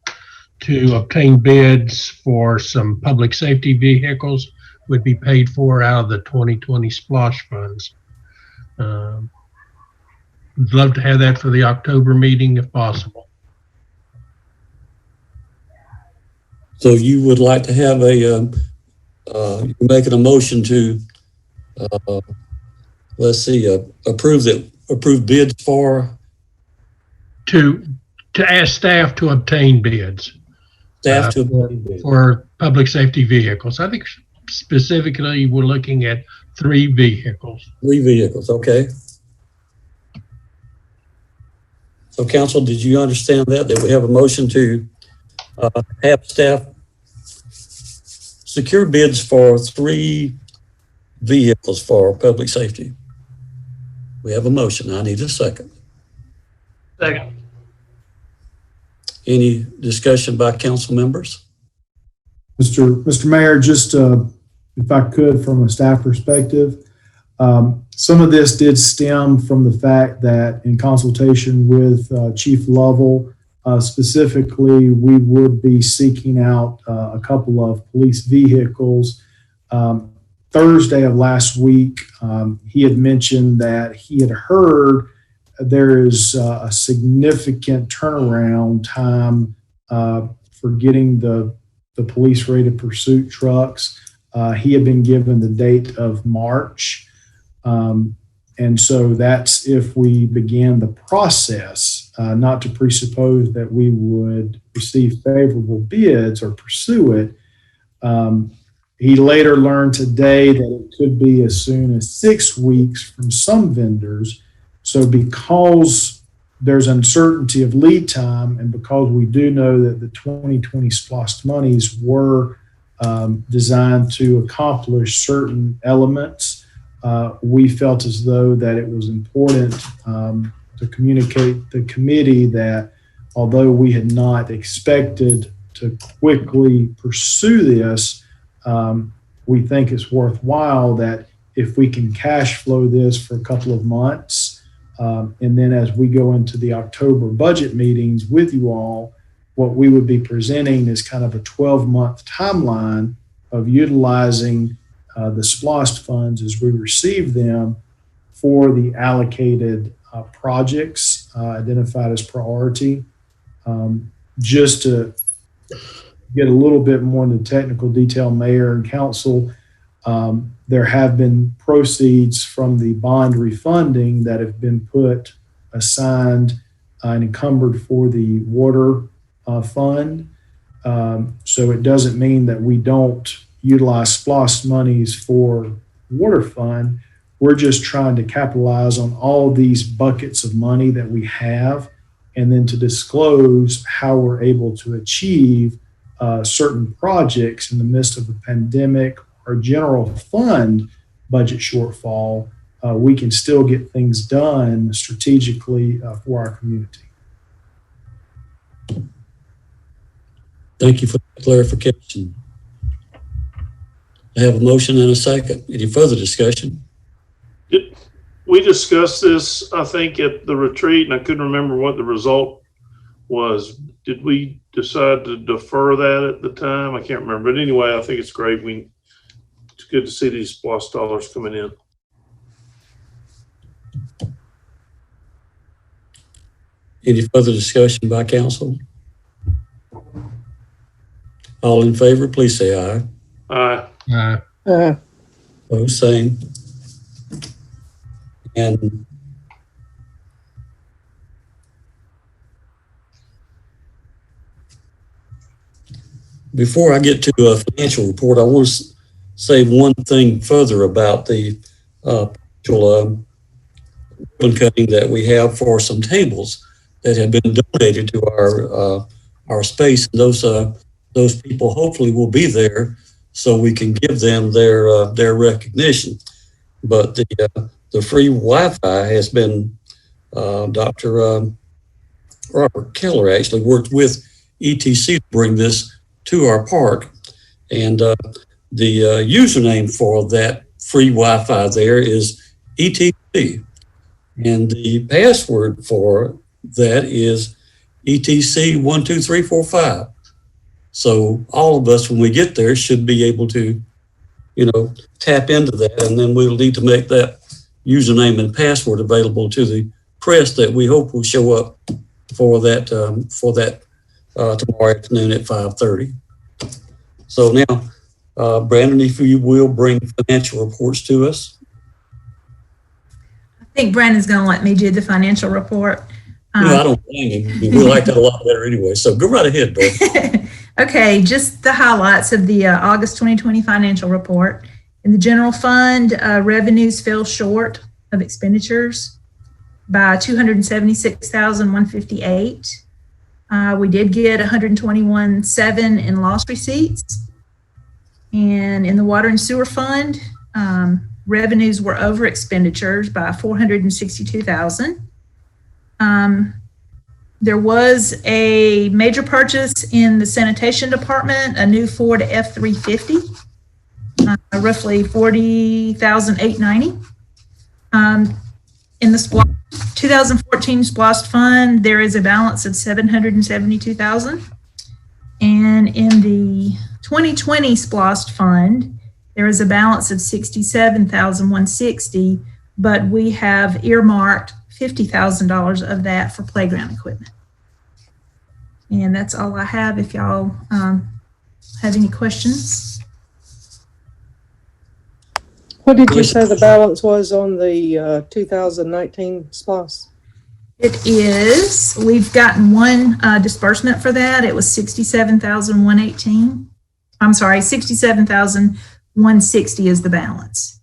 to obtain bids for some public safety vehicles would be paid for out of the 2020 SPLOSH funds. I'd love to have that for the October meeting if possible. So you would like to have you're making a motion to, approve bids for? To ask staff to obtain bids. Staff to obtain bids. For public safety vehicles. I think specifically we're looking at 3 vehicles. 3 vehicles, okay. So council, did you understand that we have a motion to have staff secure bids for 3 vehicles for public safety? We have a motion. I need a second. Second. Any discussion by council members? Mr. Mayor, just if I could, from a staff perspective, some of this did stem from the fact that in consultation with Chief Lovell, specifically, we would be seeking out a couple of police vehicles. Thursday of last week, he had mentioned that he had heard there is a significant turnaround time for getting the police rated pursuit trucks. He had been given the date of March. And so that's if we began the process, not to presuppose that we would receive favorable bids or pursue it. He later learned today that it could be as soon as 6 weeks from some vendors. So because there's uncertainty of lead time, and because we do know that the 2020 SPLOST monies were designed to accomplish certain elements, we felt as though that it was important to communicate the committee that although we had not expected to quickly pursue this, we think it's worthwhile that if we can cash flow this for a couple of months, and then as we go into the October budget meetings with you all, what we would be presenting is kind of a 12-month timeline of utilizing the SPLOST funds as we receive them for the allocated projects identified as priority. Just to get a little bit more into technical detail, Mayor and Council, there have been proceeds from the bond refunding that have been put assigned and encumbered for the water fund. So it doesn't mean that we don't utilize SPLOST monies for water fund. We're just trying to capitalize on all these buckets of money that we have, and then to disclose how we're able to achieve certain projects in the midst of a pandemic or general fund budget shortfall. We can still get things done strategically for our community. Thank you for the clarification. I have a motion and a second. Any further discussion? We discussed this, I think, at the retreat, and I couldn't remember what the result was. Did we decide to defer that at the time? I can't remember. But anyway, I think it's great. It's good to see these SPLOST dollars coming in. Any further discussion by council? All in favor, please say aye. Aye. Opposed, same. And before I get to a financial report, I want to say one thing further about the potential ribbon cutting that we have for some tables that have been donated to our space. And those people hopefully will be there so we can give them their recognition. But the free Wi-Fi has been, Dr. Robert Keller actually worked with ETC to bring this to our park. And the username for that free Wi-Fi there is ETC. And the password for that is ETC12345. So all of us, when we get there, should be able to, tap into that. And then we'll need to make that username and password available to the press that we hope will show up for that tomorrow afternoon at 5:30. So now, Brandon, if you will bring financial reports to us. I think Brandon's going to let me do the financial report. I don't blame him. We like that a lot better anyway. So go right ahead, Brandon. Okay, just the highlights of the August 2020 financial report. In the general fund, revenues fell short of expenditures. by $276,158. We did get $121,700 in lost receipts. And in the water and sewer fund, revenues were over expenditures by $462,000. There was a major purchase in the sanitation department, a new Ford F-350, roughly $40,890. In the 2014 SPLOST fund, there is a balance of $772,000. And in the 2020 SPLOST fund, there is a balance of $67,160, but we have earmarked $50,000 of that for playground equipment. And that's all I have. If y'all have any questions. What did you say the balance was on the 2019 SPLOST? It is, we've gotten one disbursement for that. It was $67,118. I'm sorry, $67,160 is the balance.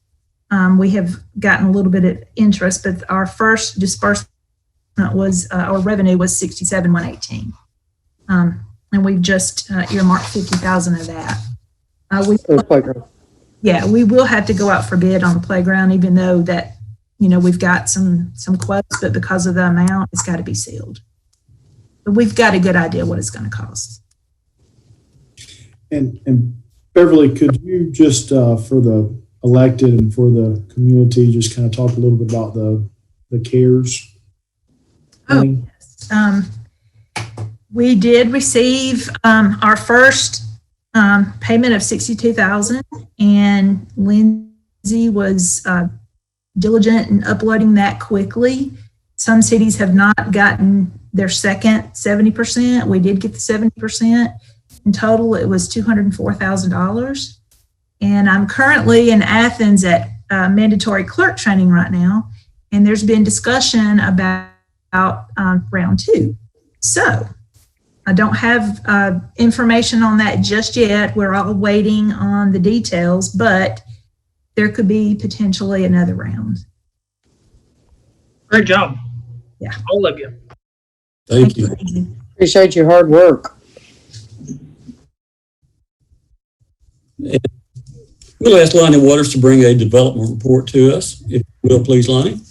We have gotten a little bit of interest, but our first disbursement was, our revenue was $67,118. And we've just earmarked $50,000 of that. Yeah, we will have to go out for bid on the playground, even though that, you know, we've got some quotes, but because of the amount, it's got to be sealed. But we've got a good idea what it's going to cost. And Beverly, could you just, for the elected and for the community, just kind of talk a little bit about the CARES? Oh, yes. We did receive our first payment of $62,000, and Lindsay was diligent in uploading that quickly. Some cities have not gotten their second 70%. We did get the 70%. In total, it was $204,000. And I'm currently in Athens at mandatory clerk training right now, and there's been discussion about round 2. So I don't have information on that just yet. We're all waiting on the details, but there could be potentially another round. Great job. Yeah. All of you. Thank you. Appreciate your hard work. We'll ask Lonnie Waters to bring a development report to us, if you will, please, Lonnie.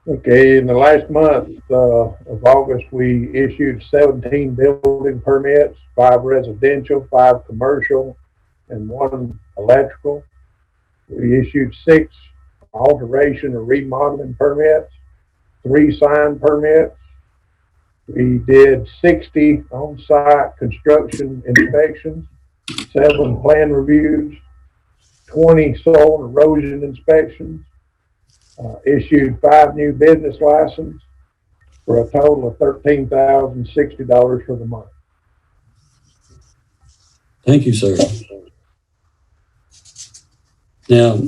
Okay, in the last month of August, we issued 17 building permits, 5 residential, 5 commercial, and 1 electrical. We issued 6 alteration or remodeling permits, 3 sign permits. We did 60 on-site construction inspections, 7 plan reviews, 20 soil erosion inspections, issued 5 new business licenses for a total of $13,060 for the month. Thank you, sir. Now,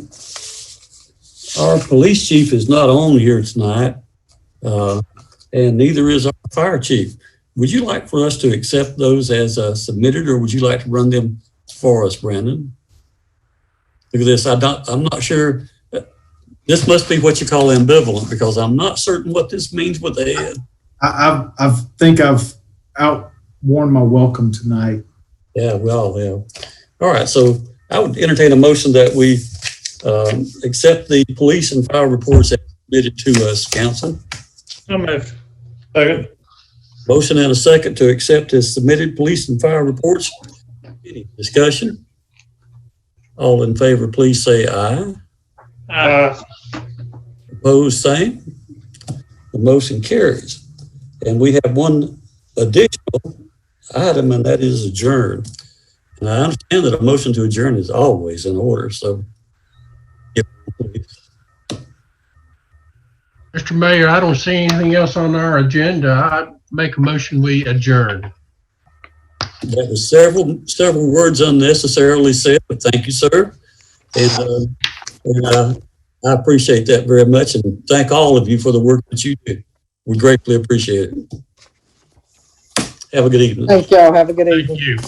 our police chief is not on here tonight, and neither is our fire chief. Would you like for us to accept those as submitted, or would you like to run them for us, Brandon? Look at this. I'm not sure. This must be what you call ambivalent, because I'm not certain what this means with the head. I think I've outworn my welcome tonight. Yeah, well, yeah. All right, so I would entertain a motion that we accept the police and fire reports as submitted to us, council. So moved. Second. Motion and a second to accept as submitted police and fire reports. Any discussion? All in favor, please say aye. Opposed, same. The motion carries. And we have one additional item, and that is adjourn. And I understand that a motion to adjourn is always in order, so. Mr. Mayor, I don't see anything else on our agenda. I make a motion we adjourn. That was several words unnecessarily said, but thank you, sir. And I appreciate that very much, and thank all of you for the work that you do. We greatly appreciate it. Have a good evening. Thank y'all. Have a good evening. Thank you.